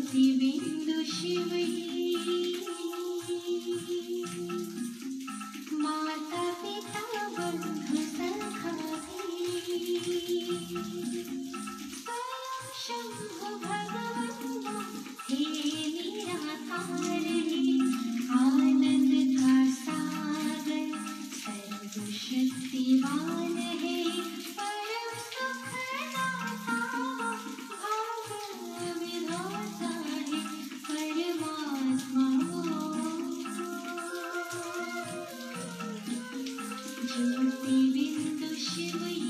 बिंदु शिवई, माता पिता बंधु सखा स्वयं शंभु भगवंता हे निराकार हे, आनंद का सागर सर्वशक्तिवान है, परम सुखदाता भाग्य विधाता है परमात्मा। ज्योति बिंदु शिवई,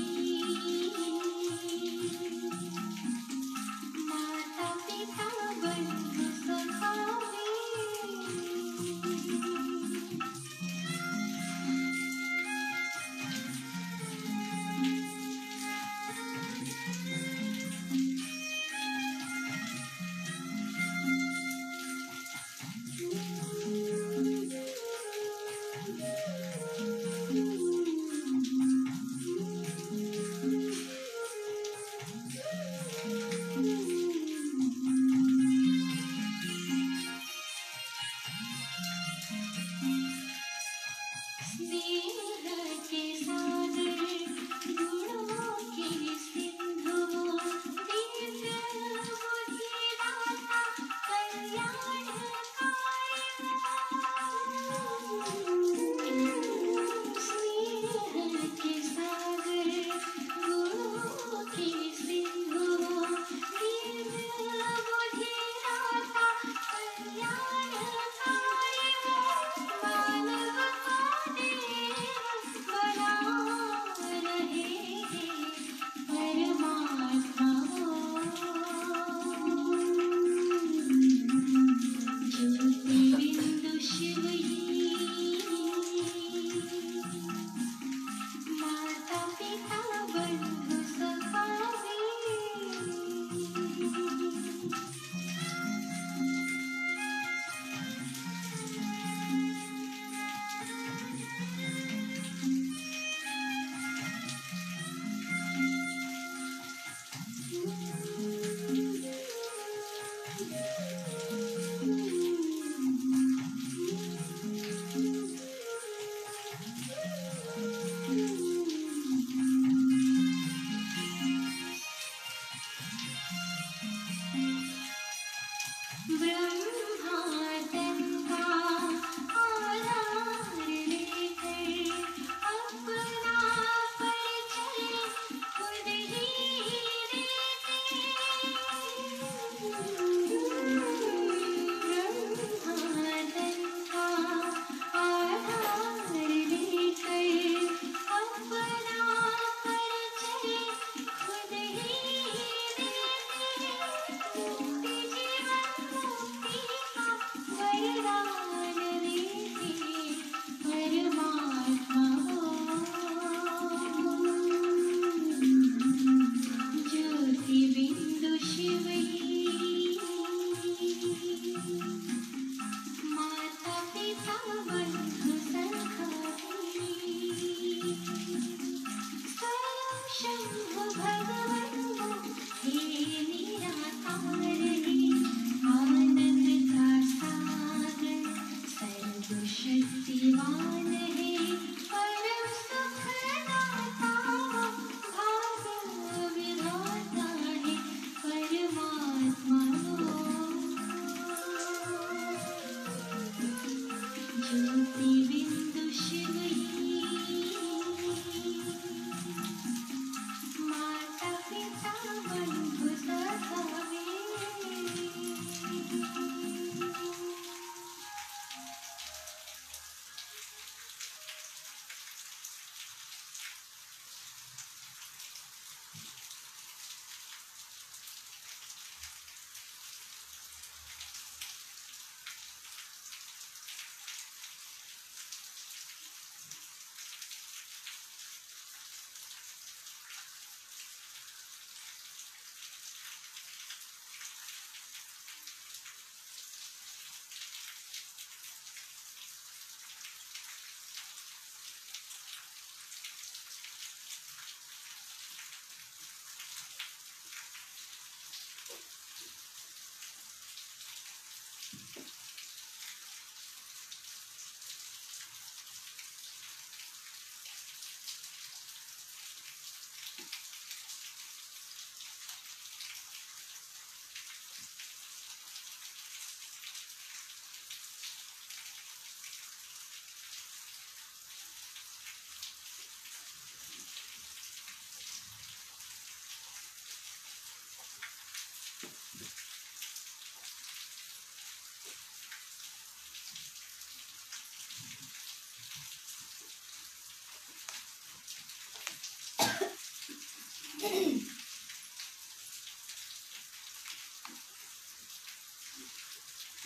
माता पिता बंधु सखा।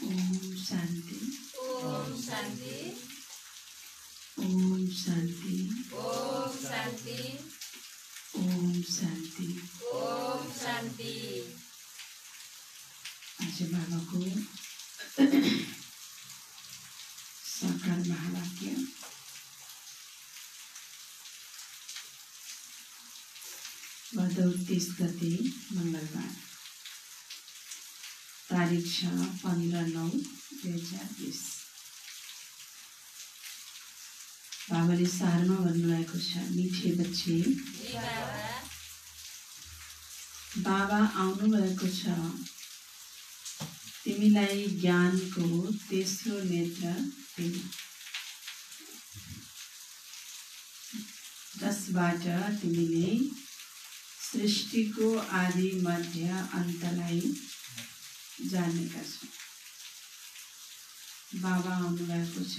ओम शांति। ओम शांति। ओम शांति। ओम शांति। ओम शांति। ओम शांति। आज बाबा को साकार महावाक्य भदौ 30 गते मंगलबार तारीख 15/9/2020। बाबाले सारमा भन्नुभएको छ, मिठे बच्चे बाबा आउनुभएको छ तिमीलाई ज्ञानको तेस्रो नेत्र दिन, जसबाट तिमीले सृष्टिको आदि मध्य अन्तलाई जानेका छौ। बाबा आउनुभएको छ,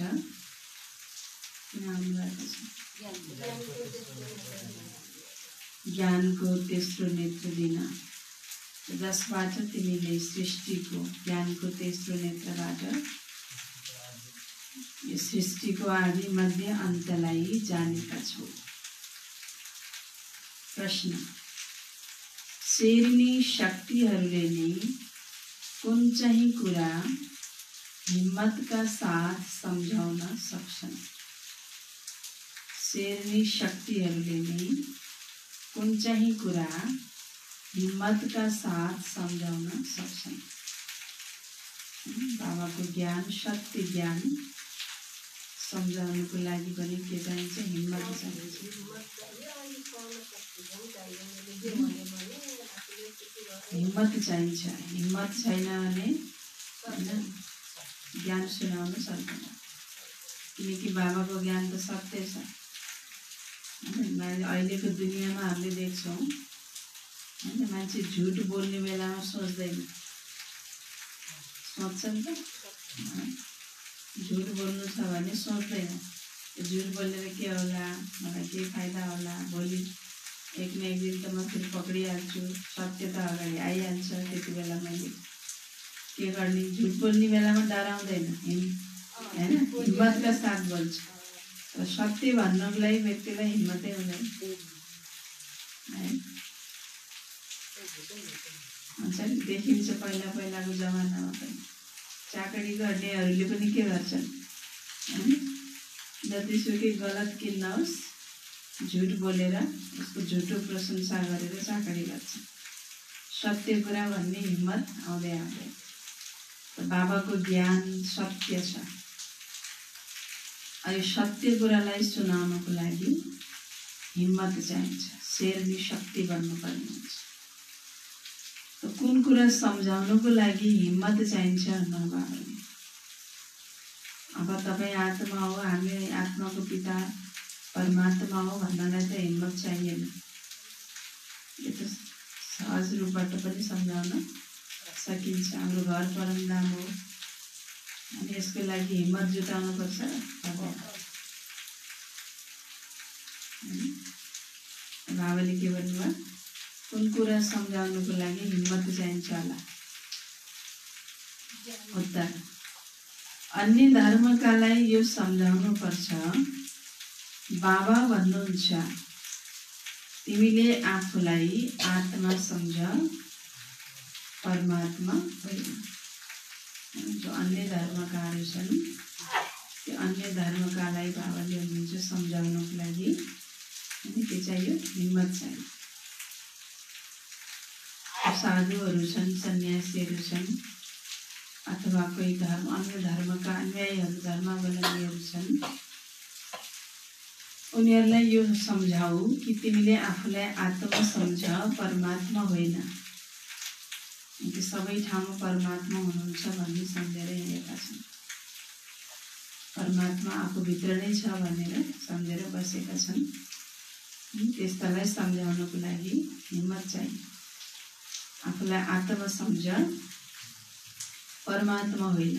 किन आउनुभएको छ? ज्ञानको तेस्रो नेत्र दिन, जसबाट तिमीले सृष्टिको ज्ञानको तेस्रो नेत्रबाट यो सृष्टिको आदि मध्य अन्तलाई जानेका छौ। प्रश्न, शेरनी शक्तिहरूले नै कुन चाहिँ कुरा हिम्मतका साथ सम्झाउन सक्छन्? शेरनी शक्तिहरूले नै कुन चाहिँ कुरा हिम्मतका साथ सम्झाउन सक्छन्? बाबाको ज्ञान, सत्य ज्ञान सम्झाउनुको लागि पनि के चाहिन्छ? हिम्मत चाहिन्छ। हिम्मत चाहिन्छ। हिम्मत छैन भने ज्ञान सुनाउनु सक्दैन, किनकि बाबाको ज्ञान त सत्य छ। अहिलेको दुनियाँमा हामीले देख्छौँ होइन, मान्छे झुट बोल्ने बेलामा सोच्दैन, सोच्छन् त? झुट बोल्नु छ भने सोच्दैन, झुट बोलेर के होला, मलाई के फाइदा होला, भोलि एक न एक दिन त म फेरि पक्रिहाल्छु, सत्य त अगाडि आइहाल्छ, त्यति बेला मैले के गर्ने? झुट बोल्ने बेलामा डराउँदैन, होइन, हिम्मतका साथ बोल्छ। र सत्य भन्नको लागि व्यक्तिलाई हिम्मतै हुँदैन है। हुन्छ नि, देखिन्छ पहिलाको जमानामा पनि चाकरी गर्नेहरूले पनि के गर्छन् होइन, जतिसुकै गलत किन्नुहोस् झुट बोलेर उसको झुटो प्रशंसा गरेर चाकरी गर्छन्। सत्य कुरा भन्ने हिम्मत आउँदै आउँदै। बाबाको ज्ञान सत्य छ। यो सत्य कुरालाई सुनाउनको लागि हिम्मत चाहिन्छ, शेरनी शक्ति बन्नुपर्ने हुन्छ। कुन कुरा सम्झाउनुको लागि हिम्मत चाहिन्छ भन्नु बाबाले? अब तपाईँ आत्मा हो, हामी आत्माको पिता परमात्मा हो भन्नलाई त हिम्मत चाहिएन। यो त सहज रूपबाट पनि सम्झाउन सकिन्छ। हाम्रो घर परमधाम हो अनि यसको लागि हिम्मत जुटाउनुपर्छ। बाबाले के भन्नुभयो? कुन कुरा सम्झाउनुको लागि हिम्मत चाहिन्छ होला? उत्तर, अन्य धर्मकालाई यो सम्झाउनु पर्छ। बाबा भन्नुहुन्छ तिमीले आफूलाई आत्मा सम्झ, परमात्मा होइन। जो अन्य धर्मकाहरू छन् त्यो अन्य धर्मकालाई बाबाले भन्नुहुन्छ सम्झाउनुको लागि के चाहियो? हिम्मत चाहियो। साधुहरू छन्, सन्यासीहरू छन्, अथवा कोही अन्य धर्मका अन्यायीहरू, धर्मावलम्बीहरू छन्, उनीहरूलाई यो सम्झाऊ कि तिमीले आफूलाई आत्मा सम्झ, परमात्मा होइन। सबै ठाउँमा परमात्मा हुनुहुन्छ भन्ने सम्झेर हिँडेका छन्। परमात्मा आफूभित्र नै छ भनेर सम्झेर बसेका छन्। त्यस्तालाई सम्झाउनको लागि हिम्मत चाहियो। आफूलाई आत्मा सम्झ, परमात्मा होइन।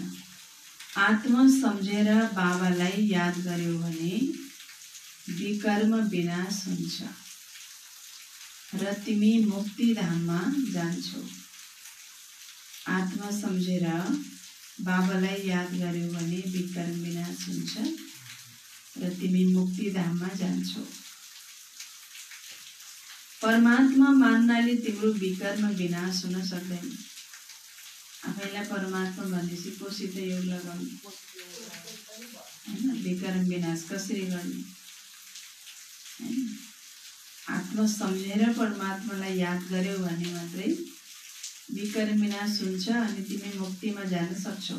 आत्मा सम्झेर बाबालाई याद गर्यो भने विकर्म विनाश हुन्छ र तिमी मुक्तिधाममा जान्छौ। आत्मा सम्झेर बाबालाई याद गर्यौ भने विकर्म विनाश हुन्छ र तिमी मुक्तिधाममा जान्छौ। परमात्मा मान्नाले तिम्रो विकर्म विनाश हुन सक्दैन। आफैलाई परमात्मा भनेपछि कोसित योग लगाउने होइन, विकर्म विनाश कसरी गर्ने होइन। आत्मा सम्झेर परमात्मालाई याद गर्यौ भने मात्रै विकर्म विनाश हुन्छ अनि तिमी मुक्तिमा जान सक्छौ।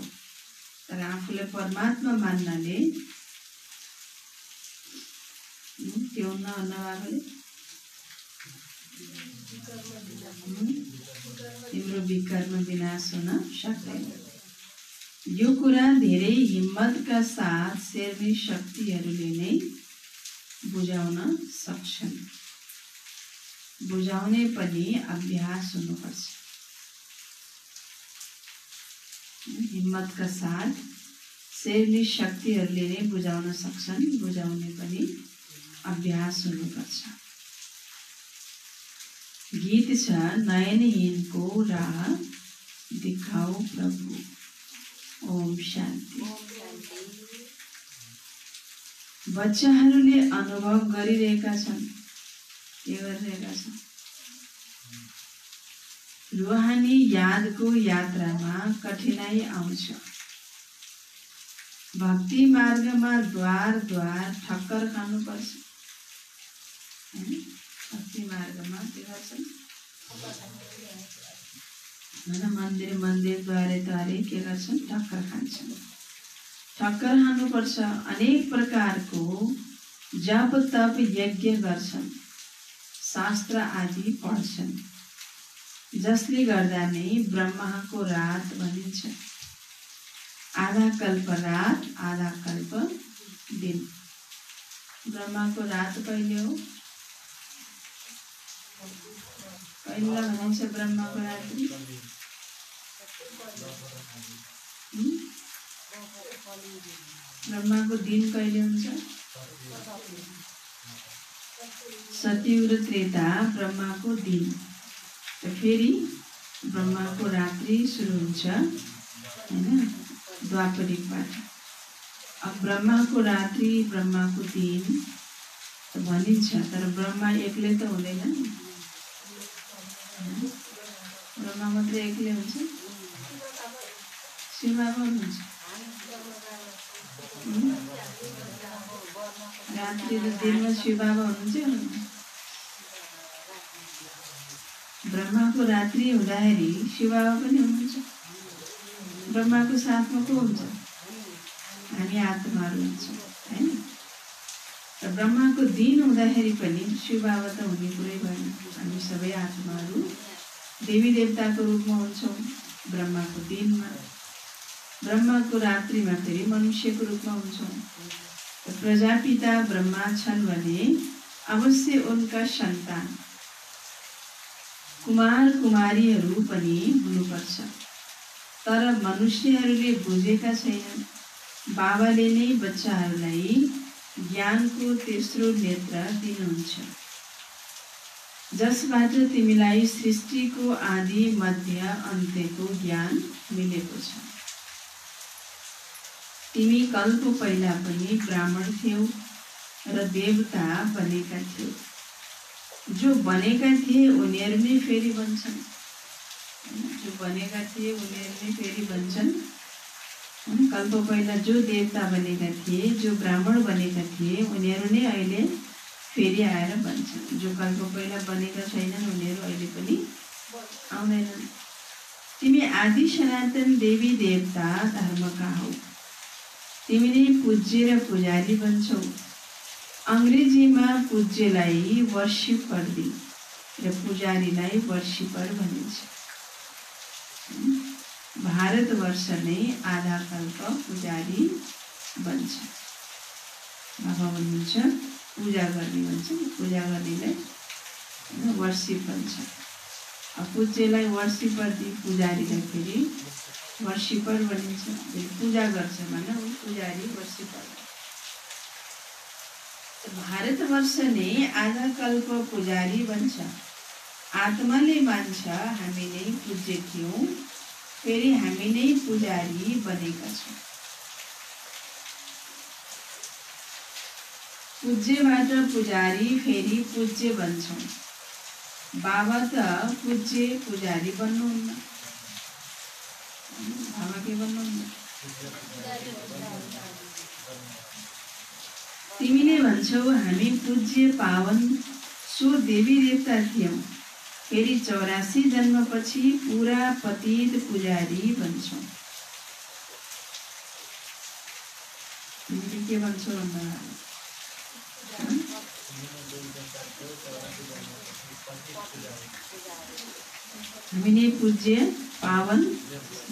तर आफूलाई परमात्मा मान्नाले त्यो नबाबाले तिम्रो विकर्म विनाश हुन सक्दैन। यो कुरा धेरै हिम्मतका साथ शेरनी शक्तिहरूले नै बुझाउन सक्छन्। बुझाउने पनि अभ्यास हुनुपर्छ। हिम्मतका साथ शेरनी शक्तिहरूले नै बुझाउन सक्छन्। बुझाउने पनि अभ्यास हुनुपर्छ। गीत छ, नयनहीनको राह दिखाऊ प्रभु। ओम शान्ति। बच्चाहरूले अनुभव गरिरहेका छन्। के गरिरहेका छन्? रूहानी यादको यात्रामा कठिनाई आउँछ। भक्ति मार्गमा द्वार द्वार ठक्कर खानुपर्छ। भक्ति मार्गमा के गर्छन्? मन्दिर मन्दिर द्वारे द्वारे के गर्छन्? ठक्कर खान्छन्। ठक्कर खानुपर्छ। अनेक प्रकारको जप तप यज्ञ गर्छन्। शास्त्र आदि पढ्छन्। जसले गर्दा नै ब्रह्माको रात भनिन्छ। आधा कल्प रात, आधा कल्प दिन। ब्रह्माको रात कहिले हो? कहिले भनिन्छ ब्रह्माको रात्रि? ब्रह्माको दिन कहिले हुन्छ? सतयुग र त्रेता ब्रह्माको दिन। फेरि ब्रह्माको रात्रि सुरु हुन्छ होइन, द्वापरिकबाट। अब ब्रह्माको रात्रि ब्रह्माको दिन त भनिन्छ, तर ब्रह्मा एक्लै त हुँदैन। ब्रह्मा मात्रै एक्लै हुन्छ? शिव बाबा हुनुहुन्छ। रात्रि र दिनमा शिव बाबा हुनुहुन्छ। ब्रह्माको रात्रि हुँदाखेरि शिव बाबा पनि हुनुहुन्छ। ब्रह्माको साथमा को हुन्छ? हामी आत्माहरू हुन्छौँ होइन। र ब्रह्माको दिन हुँदाखेरि पनि शिव बाबा त हुने कुरै भएन। हामी सबै आत्माहरू देवी देवताको रूपमा हुन्छौँ ब्रह्माको दिनमा। ब्रह्माको रात्रिमा फेरि मनुष्यको रूपमा हुन्छौँ। प्रजापिता ब्रह्मा छन् भने अवश्य उनका सन्तान कुमार कुमारीहरू पनि हुनुपर्छ। तर मनुष्यहरूले बुझेका छैनन्। बाबाले नै बच्चाहरूलाई ज्ञानको तेस्रो नेत्र दिनुहुन्छ, जसबाट तिमीलाई सृष्टिको आदि मध्य अन्त्यको ज्ञान मिलेको छ। तिमी कल्प पहिला पनि ब्राह्मण थियौ र देवता बनेका थियौ। जो बनेका थिए उनीहरू नै फेरि बन्छन्। जो बनेका थिए उनीहरू नै फेरि बन्छन्। कल्प पहिला जो देवता बनेका थिए, जो ब्राह्मण बनेका थिए, उनीहरू नै अहिले फेरि आएर बन्छन्। जो कल्प पहिला बनेका छैनन् उनीहरू अहिले पनि आउँदैनन्। तिमी आदि सनातन देवी देवता धर्मका हौ। तिमी नै पूज्य र पुजारी बन्छौ। अंग्रेजीमा पूज्यलाई वर्शिपर र पुजारीलाई वर्शिपर भनिन्छ। भारतवर्ष नै आधा कल्प पुजारी बन्छ। बाबा भन्नुहुन्छ पूजा गर्ने भन्छ। पूजा गर्नेलाई वर्शिप भन्छ। पूज्यलाई वर्शिपर दिई पुजारीलाई फेरि वर्शिपर भनिन्छ। पूजा गर्छ भने ऊ पुजारी वर्शिपर। भारतवर्ष नै आधा कल्प पुजारी बन्छ। आत्माले मान्छ हामी नै पूज्य थियौँ फेरि हामी नै पुजारी बनेका छौँ। पूज्यबाट पुजारी फेरि पूज्य बन्छौँ। बाबा त पूज्य पुजारी बन्नुहुन्न। बाबा के बन्नुहुन्न? तिमीले भन्छौ हामी पूज्य पावन सो देवी देवता थियौँ, फेरि 84 जन्मपछि पुरा पतित पुजारी बन्छौँ। तिमीले के भन्छौ भन्दा हामी नै पूज्य पावन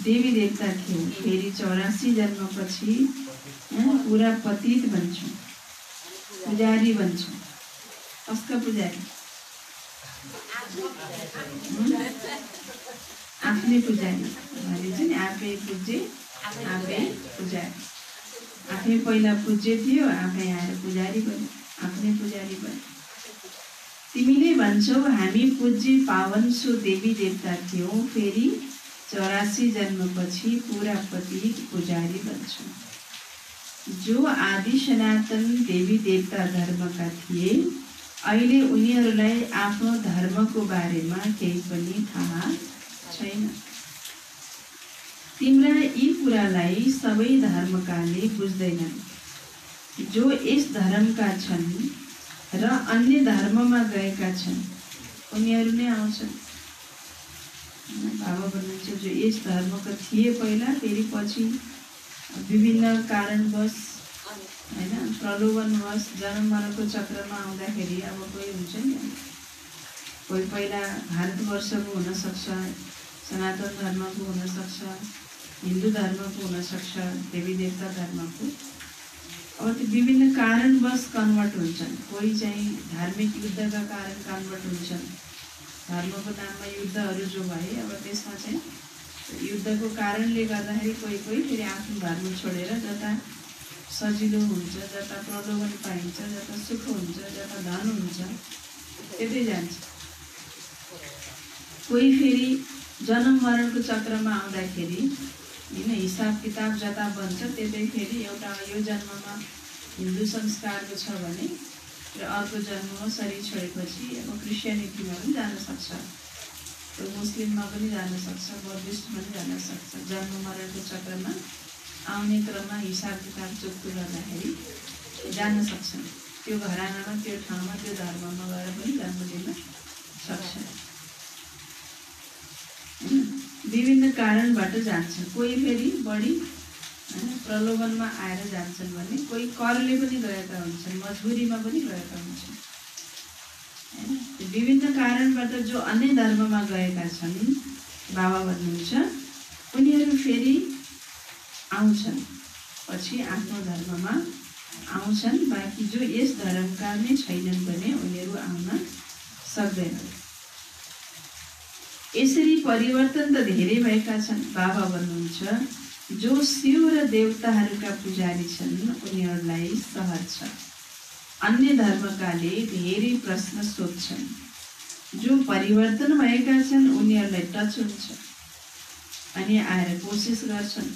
देवी देवता थियौँ, फेरि 84 जन्मपछि पुरा पतित बन्छौँ, पुजारी बन्छौँ। कसका पुजारी? आफ्नै पुजारी भनिन्छ नि, आफै पूज्य आफै पुजारी। आफै पहिला पूज्य थियो, आफै आएर पुजारी बन्यो, आफ्नै पुजारी बन्यो। तिमीले भन्छौ हामी पूज्य पावन सो देवी देवता थियौँ, फेरि 84 जन्मपछि पुरा पतित पुजारी बन्छौँ। जो आदि सनातन देवी देवता धर्मका थिए, अहिले उनीहरूलाई आफ्नो धर्मको बारेमा केही पनि थाहा छैन। तिम्रा यी कुरालाई सबै धर्मकाले बुझ्दैनन्। जो यस धर्मका छन् र अन्य धर्ममा गएका छन्, उनीहरू नै आउँछन्। बाबा भन्नुहुन्छ जो यस धर्मका थिए पहिला, फेरि पछि विभिन्न कारणवश होइन प्रलोभनवश जन्म मरणको चक्रमा आउँदाखेरि अब कोही हुन्छ नि, कोही पहिला भारतवर्षको हुनसक्छ, सनातन धर्मको हुनसक्छ, हिन्दू धर्मको हुनसक्छ, देवी देवता धर्मको। अब त्यो विभिन्न कारणवश कन्भर्ट हुन्छन्। कोही चाहिँ धार्मिक युद्धका कारण कन्भर्ट हुन्छन्। धर्मको नाममा युद्धहरू जो भए, अब त्यसमा चाहिँ युद्धको कारणले गर्दाखेरि कोही फेरि आफ्नो धर्म छोडेर जता सजिलो हुन्छ, जता प्रलोभन पाइन्छ, जता सुख हुन्छ, जता धन हुन्छ, त्यतै जान्छ। कोही फेरि जन्म मरणको चक्रमा आउँदाखेरि होइन हिसाब किताब जता बन्छ त्यतै फेरि एउटा यो जन्ममा हिन्दू संस्कारको छ भने र अर्को जन्ममा शरीर छोडेपछि अब क्रिस्चियनिटीमा पनि जान सक्छ, मुस्लिममा पनि जान सक्छ, बौद्धिस्टमा पनि जान सक्छ। जन्म मरणको चक्रमा आउने क्रममा हिसाब किताब चुक्तु गर्दाखेरि जान सक्छन्। त्यो घरानामा, त्यो ठाउँमा, त्यो धर्ममा गएर पनि जन्म लिन सक्छन्। विभिन्न कारणबाट जान्छन्। कोही फेरि बढी प्रलोभनमा आएर जान्छन् भने, कोही करले पनि गएका हुन्छन्, मजबुरीमा पनि गएका हुन्छन्। विभिन्न कारणबाट जो अन्य धर्ममा गएका छन्, बाबा भन्नुहुन्छ उनीहरू फेरि आउँछन्, पछि आफ्नो धर्ममा आउँछन्। बाँकी जो यस धर्मका नै छैनन् भने उनीहरू आउन सक्दैनन्। यसरी परिवर्तन त धेरै भएका छन्। बाबा भन्नुहुन्छ जो शिव र देवताहरूका पुजारी छन् उनीहरूलाई सहज छ। अन्य धर्मकाले धेरै प्रश्न सोध्छन्। जो परिवर्तन भएका छन् उनीहरूलाई टच हुन्छ अनि आएर कोसिस गर्छन्,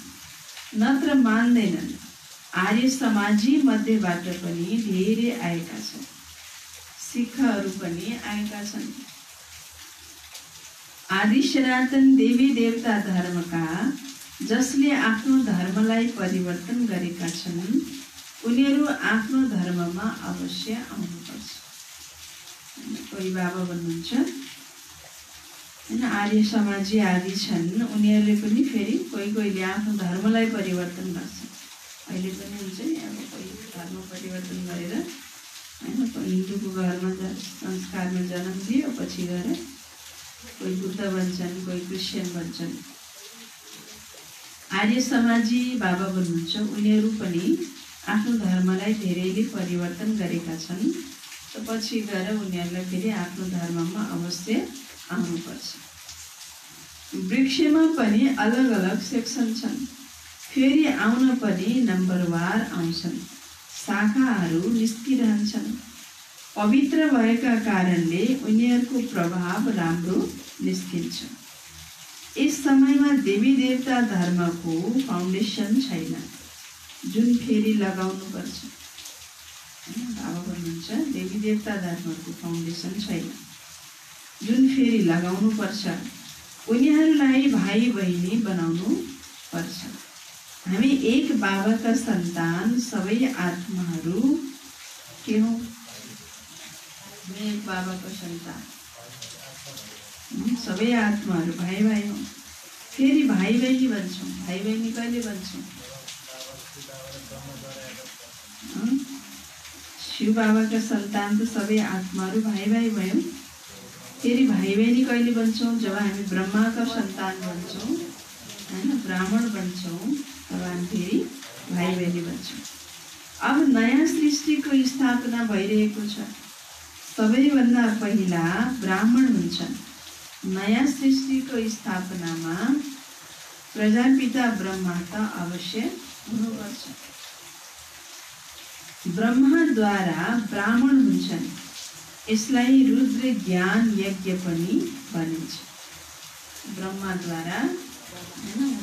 नत्र मान्दैनन्। आर्य समाजी मध्येबाट पनि धेरै आएका छन्, सिखहरू पनि आएका छन्। आदि सनातन देवी देवता धर्मका जसले आफ्नो धर्मलाई परिवर्तन गरेका छन् उनीहरू आफ्नो धर्ममा अवश्य आउनुपर्छ। कोही बाबा भन्नुहुन्छ होइन आर्य समाजी आदि छन्, उनीहरूले पनि फेरि कोहीले आफ्नो धर्मलाई परिवर्तन गर्छन्। अहिले पनि हुन्छ नि, अब कोही धर्म परिवर्तन गरेर होइन हिन्दूको घरमा संस्कारमा जन्म दियो, पछि गएर कोही बुद्ध बन्छन्, कोही क्रिस्चियन बन्छन्। आर्य समाजी बाबा भन्नुहुन्छ उनीहरू पनि आफ्नो धर्मलाई धेरैले परिवर्तन गरेका छन्, त पछि गएर उनीहरूलाई फेरि आफ्नो धर्ममा अवश्य आउनुपर्छ। वृक्षमा पनि अलग अलग सेक्सन छन्, फेरि आउन पनि नम्बरवार आउँछन्। शाखाहरू निस्किरहन्छन्। पवित्र भएका कारणले उनीहरूको प्रभाव राम्रो निस्किन्छ। यस समयमा देवी देवता धर्मको फाउन्डेसन छैन जुन फेरि लगाउनुपर्छ। बाबा भन्नुहुन्छ देवी देवता धर्मको फाउन्डेसन छैन जुन फेरि लगाउनुपर्छ। उनीहरूलाई भाइ बहिनी बनाउनु पर्छ। हामी एक बाबाका सन्तान, सबै आत्माहरू के हौ? एक बाबाको सन्तान, सबै आत्माहरू भाइ भाइ हौ। फेरि भाइ बहिनी भन्छौँ। भाइ बहिनी कहिले भन्छौँ? शिव बाबाका सन्तान त सबै आत्माहरू भाइ भाइ भयौँ। फेरि भाइ बहिनी कहिले भन्छौँ? जब हामी ब्रह्माका सन्तान भन्छौँ, होइन, ब्राह्मण भन्छौँ, तब हामी फेरि भाइ बहिनी भन्छौँ। अब नयाँ सृष्टिको स्थापना भइरहेको छ। सबैभन्दा पहिला ब्राह्मण हुन्छन्। नयाँ सृष्टिको स्थापनामा प्रजापिता ब्रह्मा त अवश्य हुनुपर्छ। ब्रह्माद्वारा ब्राह्मण हुन्छन्। यसलाई रुद्र ज्ञान यज्ञ पनि भनिन्छ। ब्रह्माद्वारा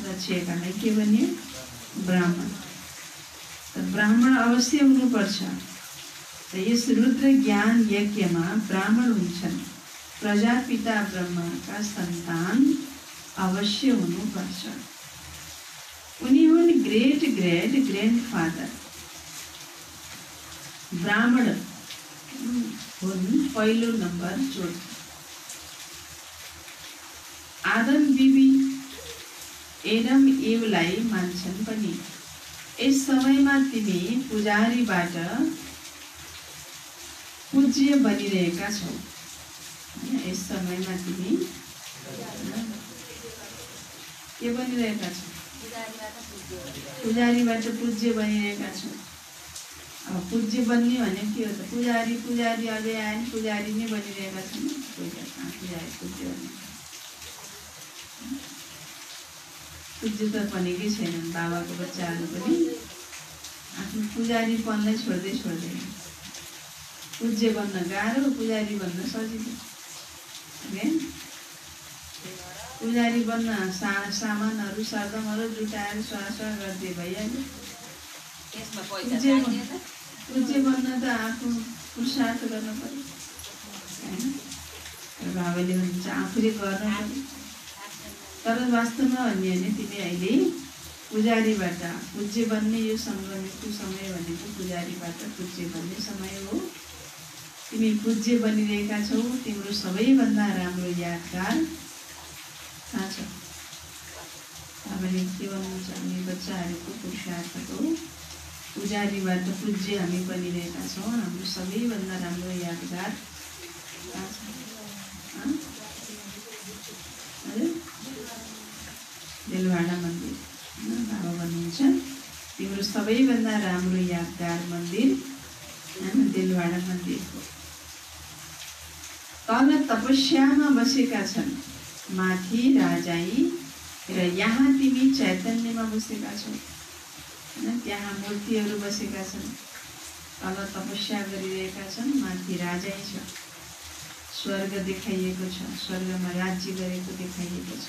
रचिएकालाई के भन्यो? ब्राह्मण। ब्राह्मण अवश्य हुनुपर्छ। यस रुद्र ज्ञान यज्ञमा ब्राह्मण हुन्छन्। प्रजापिता ब्रह्माका सन्तान अवश्य हुनुपर्छ। उनी हुन् ग्रेट ग्रेट ग्रैन्डफादर। ब्राह्मण हुन् पहिलो नम्बर चोट। आदम बिबी एडम एवलाई मान्छन् पनि। यस समयमा तिमी पुजारीबाट पूज्य बनिरहेका छौ। यस समयमा तिमी के बनिरहेका छौ? पुजारीबाट पूज्य बनिरहेका छौ। अब पूज्य बन्ने भनेको के हो त? पुजारी अझै आयो नि, पुजारी नै बनिरहेका छन्। पुजारी पूज्य बन्ने पूज्य त बनेकै छैनन्। बाबाको बच्चाहरू पनि आफ्नो पुजारीपनलाई छोड्दैन। पूज्य बन्न गाह्रो, पुजारी बन्न सजिलो। पुजारी बन्न सामानहरू सरदमहरू जुटाएर स्वास्वा गर्दै भइहाल्यो। पूज्य बन्न त आफू पुरुषार्थ गर्न पर्यो, होइन? बाबाले भन्छ आफूले गर्न पर्यो। तर वास्तवमा भन्ने भने तिमी अहिले पुजारीबाट पूज्य बन्ने यो सङ्गमको समय भनेको पुजारीबाट पूज्य बन्ने समय हो। तिमी पूज्य बनिरहेका छौ। तिम्रो सबैभन्दा राम्रो यादगार कहाँ छ? हामीले के भन्नुहुन्छ? हामी बच्चाहरूको पुरुषार्थको पुजारीबाट पूज्य हामी बनिरहेका छौँ। हाम्रो सबैभन्दा राम्रो यादगार कहाँ छ? बेलवाडा मन्दिर। बाबा भन्नुहुन्छ तिम्रो सबैभन्दा राम्रो यादगार मन्दिर बेलवाडा मन्दिर हो। तल तपस्यामा बसेका छन्, माथि राजाई र यहाँ तिमी चैतन्यमा बसेका छौ। त्यहाँ मूर्तिहरू बसेका छन्। तल तपस्या गरिरहेका छन्, माथि राजाई छ। स्वर्ग देखाइएको छ। स्वर्गमा राज्य गरेको देखाइएको छ।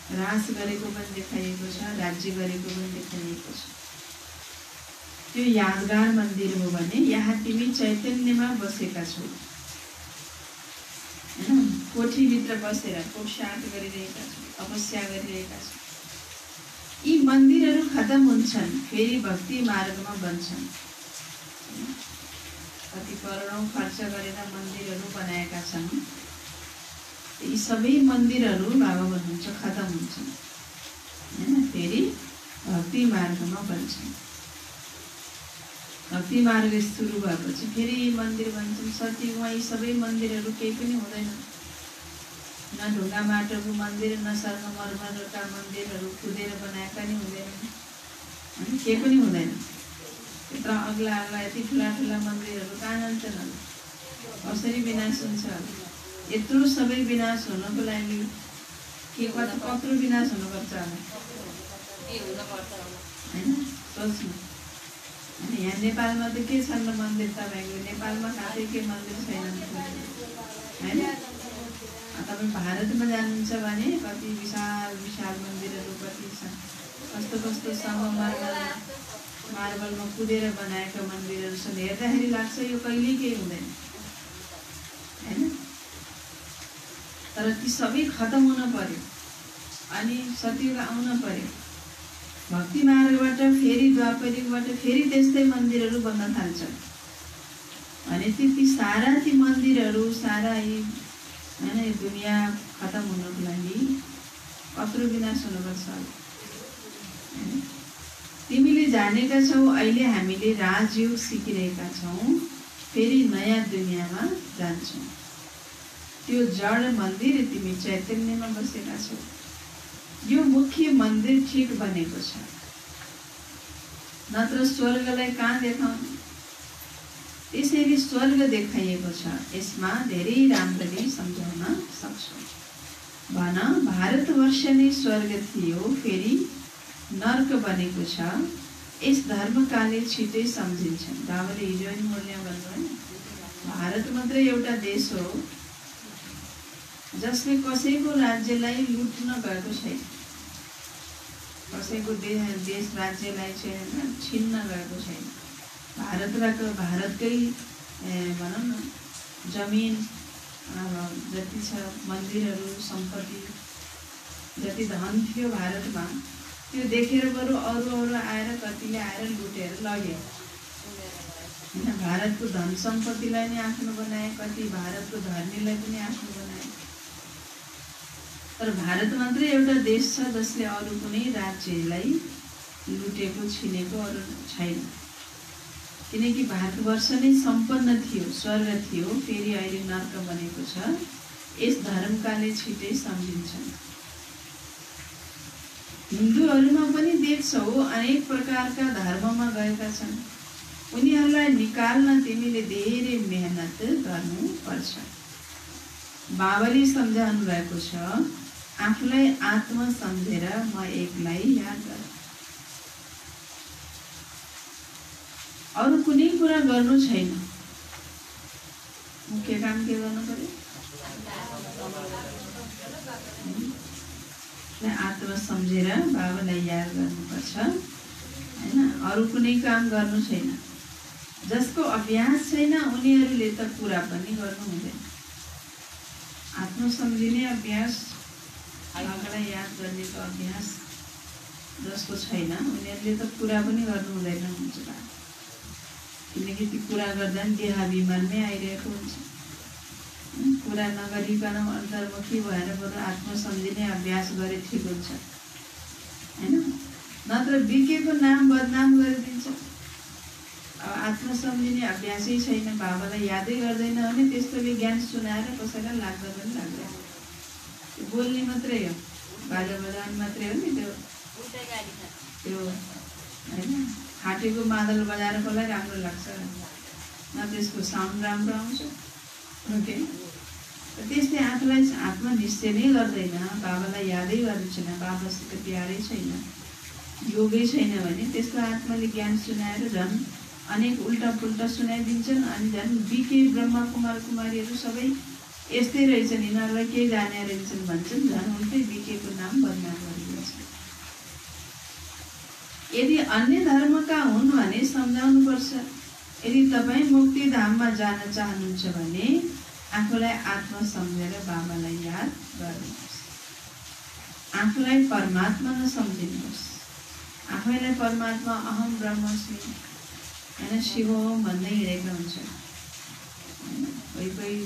राज गरेको पनि देखाइएको छ। राज्य गरेको पनि देखाइएको छ। त्यो यादगार मन्दिर हो भने यहाँ तिमी चैतन्यमा बसेका छौ, होइन? कोठीभित्र बसेर पुरुषार्थ गरिरहेका छौ, तपस्या गरिरहेका छौ। यी मन्दिरहरू खतम हुन्छन्, फेरि भक्ति मार्गमा बन्छन्। कति करोडौँ खर्च गरेर मन्दिरहरू बनाएका छन्। यी सबै मन्दिरहरू बाबा भन्नुहुन्छ खतम हुन्छन्, होइन? फेरि भक्ति मार्गमा बन्छन्। भक्ति मार्ग सुरु भएपछि फेरि यी मन्दिर बन्छन्। सतीमा यी सबै मन्दिरहरू केही पनि हुँदैन। न ढुङ्गा माटोको मन्दिर, न संगमरमरका मन्दिरहरू खुदेर बनाएका नि हुँदैनन्, होइन? केही पनि हुँदैन। यत्र अग्ला यति ठुला ठुला मन्दिरहरू कहाँ जान्छन् होला? कसरी विनाश हुन्छ? यत्रो सबै विनाश हुनको लागि के कत्रो विनाश हुनुपर्छ होला, होइन? सोच्नु। यहाँ नेपालमा त के छन् मन्दिर? तपाईँको नेपालमा खासै के मन्दिर छैन, होइन? तपाईँ भारतमा जानुहुन्छ भने कति विशाल विशाल मन्दिरहरू, कति कस्तो कस्तो मार्बलमा कुदेर बनाएका मन्दिरहरू छन्। हेर्दाखेरि लाग्छ यो कहिल्यै केही हुँदैन हैन। तर ती सबै खतम हुन पर्यो अनि सत्ययुग आउन पर्यो। भक्ति मार्गबाट फेरि द्वापरयुगबाट फेरि त्यस्तै मन्दिरहरू बन्न थाल्छन्। अनि ती सारा ती मन्दिरहरू सारा यी हैन यो दुनियाँ खतम हुनको लागि कत्रो विनाश हुनुपर्छ। तिमीले जानेका छौ अहिले हामीले राजयोग सिकिरहेका छौँ, फेरि नयाँ दुनियाँमा जान्छौँ। त्यो जड मन्दिर तिमी चैतन्यमा बसेका छौ। यो मुख्य मन्दिर ठिक बनेको छ, नत्र स्वर्गलाई कहाँ देखाउने। त्यसैले स्वर्ग देखाइएको छ, यसमा धेरै राम्ररी सम्झाउन सक्छौ। भन भारतवर्ष नै स्वर्ग थियो, फेरि नर्क बनेको छ, यस धर्मकाले छिटै सम्झिन्छन्। बाबाले हिजो नि मूल्य गर्नुभयो, भारत मात्रै एउटा देश हो जसले कसैको राज्यलाई लुट्न गएको छैन, कसैको देश राज्यलाई चाहिँ छिन्न गएको छैन। भारतकै भनौँ न जमिन जति छ, मन्दिरहरू, सम्पत्ति, जति धन थियो भारतमा, त्यो देखेर बरु अरू आएर कतिले आएर लुटेर लगे होइन। भारतको धन सम्पत्तिलाई नै आफ्नो बनाए, कति भारतको धर्मीलाई पनि आफ्नो बनाए। तर भारत मात्रै एउटा देश छ जसले अरू कुनै राज्यलाई लुटेको छिनेको अरू छैन। किनकि भारतवर्ष नै सम्पन्न थियो, स्वर्ग थियो, फेरि अहिले नर्क बनेको छ, यस धर्मकाले छिटै सम्झिन्छन्। हिन्दूहरूमा पनि देख्छौ अनेक प्रकारका धर्ममा गएका छन्। उनीहरूलाई निकाल्न तिमीले धेरै मेहनत गर्नुपर्छ। बाबाले सम्झाउनु भएको छ, आफूलाई आत्मा सम्झेर म एकलाई याद गर। अरू कुनै कुरा गर्नु छैन, मुख्य काम के गर्नु पर्यो? आत्मा सम्झेर बाबालाई याद गर्नुपर्छ हैन। अरू कुनै काम गर्नु छैन। जसको अभ्यास छैन उनीहरूले त कुरा पनि गर्नु हुँदैन। आत्मा सम्झिने अभ्यास, बाबालाई याद गर्नेको अभ्यास जसको छैन उनीहरूले त कुरा पनि गर्नु हुँदैन हुन्छ। किनकि ती कुरा गर्दा नि देहाभिमानमै आइरहेको हुन्छ। कुरा नगरिकन अन्तर्मुखी भएर बरु आत्मा सम्झिने अभ्यास गरे ठिक हुन्छ हैन। नत्र बिकेको नाम बदनाम गरिदिन्छ। अब आत्मा सम्झिने अभ्यासै छैन, बाबालाई यादै गर्दैन भने त्यस्तोले ज्ञान सुनाएर कसैलाई लाग्दा पनि लाग्दैन। त्यो बोल्ने मात्रै हो, बाजा बजाउने मात्रै हो नि। त्यो होइन हाटेको मादल बजाएर कसलाई राम्रो लाग्छ न, त्यसको साउन्ड राम्रो आउँछ ओके। त्यसले आफूलाई आत्मनिश्चय नै गर्दैन, बाबालाई यादै गर्नु छैन, बाबासित प्यारै छैन, योगै छैन भने त्यस्तो आत्माले ज्ञान सुनाएर झन् अनेक उल्टा पुल्टा सुनाइदिन्छन्। अनि झन् बिके ब्रह्मा कुमार कुमारीहरू सबै यस्तै रहेछन्, यिनीहरूलाई केही जाने रहेछन् भन्छन्, झन् उल्टै बिकेको नाम बदनाम गरिदिन्छ। यदि अन्य धर्मका हुन् भने सम्झाउनुपर्छ। यदि तपाईँ मुक्तिधाममा जान चाहनुहुन्छ भने आफूलाई आत्मा सम्झेर बाबालाई याद गर्नुहोस्। आफूलाई परमात्मा नसम्झिनुहोस्। आफैलाई परमात्मा अहम ब्रह्मस्मि होइन शिव भन्दै हिँडेको हुन्छ। कोही कोही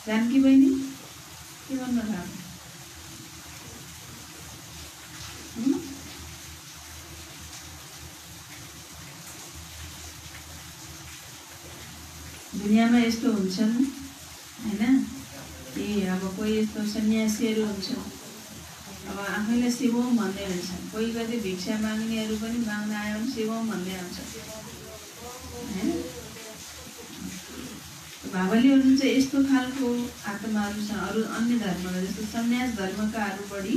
जानकी बहिनी के भन्नु भएको? दुनियाँमा यस्तो हुन्छन् होइन कि अब कोही यस्तो सन्यासीहरू हुन्छन्, अब आफैलाई शिवम भन्दै हुन्छन्। कोही कति भिक्षा माग्नेहरू पनि माग्न आयो भने शिवम भन्दै आउँछ होइन। बाबाले हुनुहुन्छ यस्तो खालको आत्माहरू छन्। अरू अन्य धर्मका जस्तो सन्यास धर्मकाहरू बढी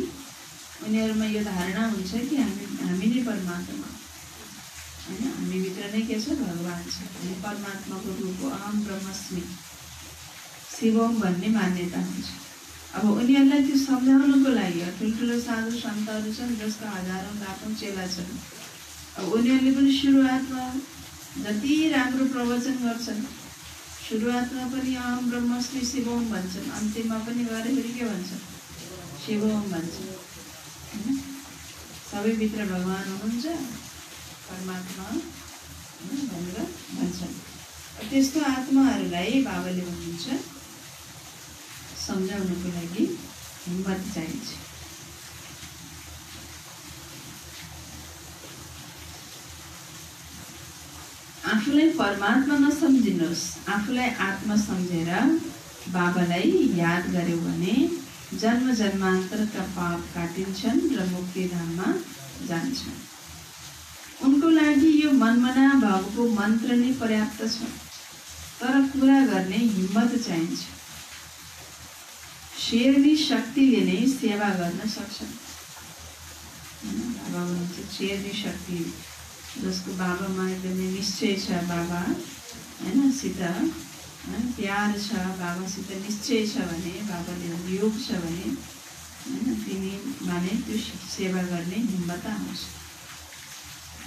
उनीहरूमा यो धारणा हुन्छ कि हामी नै परमात्मा होइन, हामीभित्र नै के छ? भगवान् छ। हामी परमात्माको रूप हो, अहम ब्रह्मस्मि शिवम भन्ने मान्यता हुन्छ। अब उनीहरूलाई त्यो सम्झाउनुको लागि ठुल्ठुलो साधु सन्तहरू छन् जसका हजारौँ लाखौँ चेला छन्। अब उनीहरूले पनि सुरुवातमा जति राम्रो प्रवचन गर्छन्, सुरुवातमा पनि अहम ब्रह्मस्मि शिवोम भन्छन्, अन्तिममा पनि गएर फेरि के भन्छन्? शिवोम भन्छन्। होइन? सबैभित्र भगवान् हुनुहुन्छ, परमात्मा भनेर भन्छन्। त्यस्तो आत्माहरूलाई बाबाले भन्नुहुन्छ सम्झाउनको लागि हिम्मत चाहिन्छ। आफूलाई परमात्मा नसम्झिनुहोस्, आफूलाई आत्मा सम्झेर बाबालाई याद गर्यो भने जन्म जन्मान्तरका पाप काटिन्छन् र मुक्तिधाममा जान्छन्। उनको लागि यो मनमना भावको मन्त्र नै पर्याप्त छ, तर पुरा गर्ने हिम्मत चाहिन्छ। शेरनी शक्तिले नै सेवा गर्न सक्छन्। बाबा भन्छ शेरनी शक्ति, जसको बाबामा एकदमै निश्चय छ, बाबा होइन सित प्यार छ, बाबासित निश्चय छ भने, बाबाले योग छ भने होइन तिमी माने त्यो सेवा गर्ने हिम्मत आउँछ।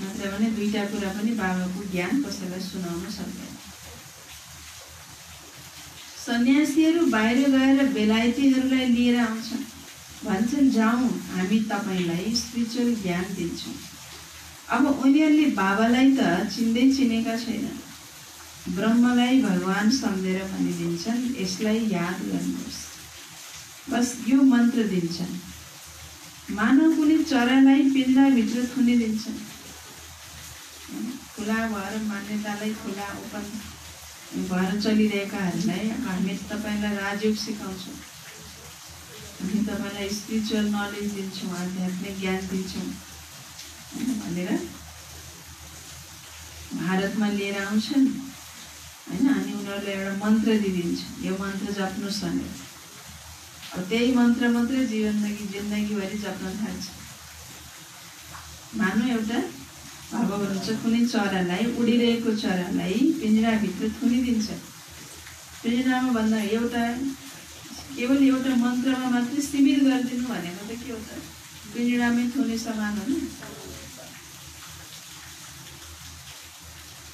नत्र भने दुईटा कुरा पनि बाबाको ज्ञान कसैलाई सुनाउन सक्दैन। सन्यासीहरू बाहिर गएर बेलायतीहरूलाई लिएर आउँछन्, भन्छन् जाउँ हामी तपाईँलाई स्पिरिचुअल ज्ञान दिन्छौँ। अब उनीहरूले बाबालाई त चिन्दै चिनेका छैनन्, ब्रह्मलाई भगवान सम्झेर भनिदिन्छन् यसलाई याद गर्नुहोस्, बस यो मन्त्र दिन्छन्। मानव कुनै चरालाई पिञ्जराभित्र थुनिदिन्छन्। खुला भएर मान्यतालाई खुला ओपन भएर चलिरहेकाहरूलाई अब हामी तपाईँलाई राजयोग सिकाउँछौँ, हामी तपाईँलाई स्पिरिचुअल नलेज दिन्छौँ, आध्यात्मिक ज्ञान दिन्छौँ भनेर भारतमा लिएर आउँछन् होइन। अनि उनीहरूले एउटा मन्त्र दिइदिन्छ, यो मन्त्र जप्नुहोस् भनेर। अब त्यही मन्त्र मात्रै जिन्दगीभरि जप्न थाल्छ। मानव एउटा बाबा भन्नुहुन्छ कुनै चरालाई, उडिरहेको चरालाई पिञ्जराभित्र थुनिदिन्छ। पिञ्जरामा भन्दा केवल एउटा मन्त्रमा मात्रै सीमित गरिदिनु भनेको त के हो त? पिञ्जरामै थुने समान हो नि।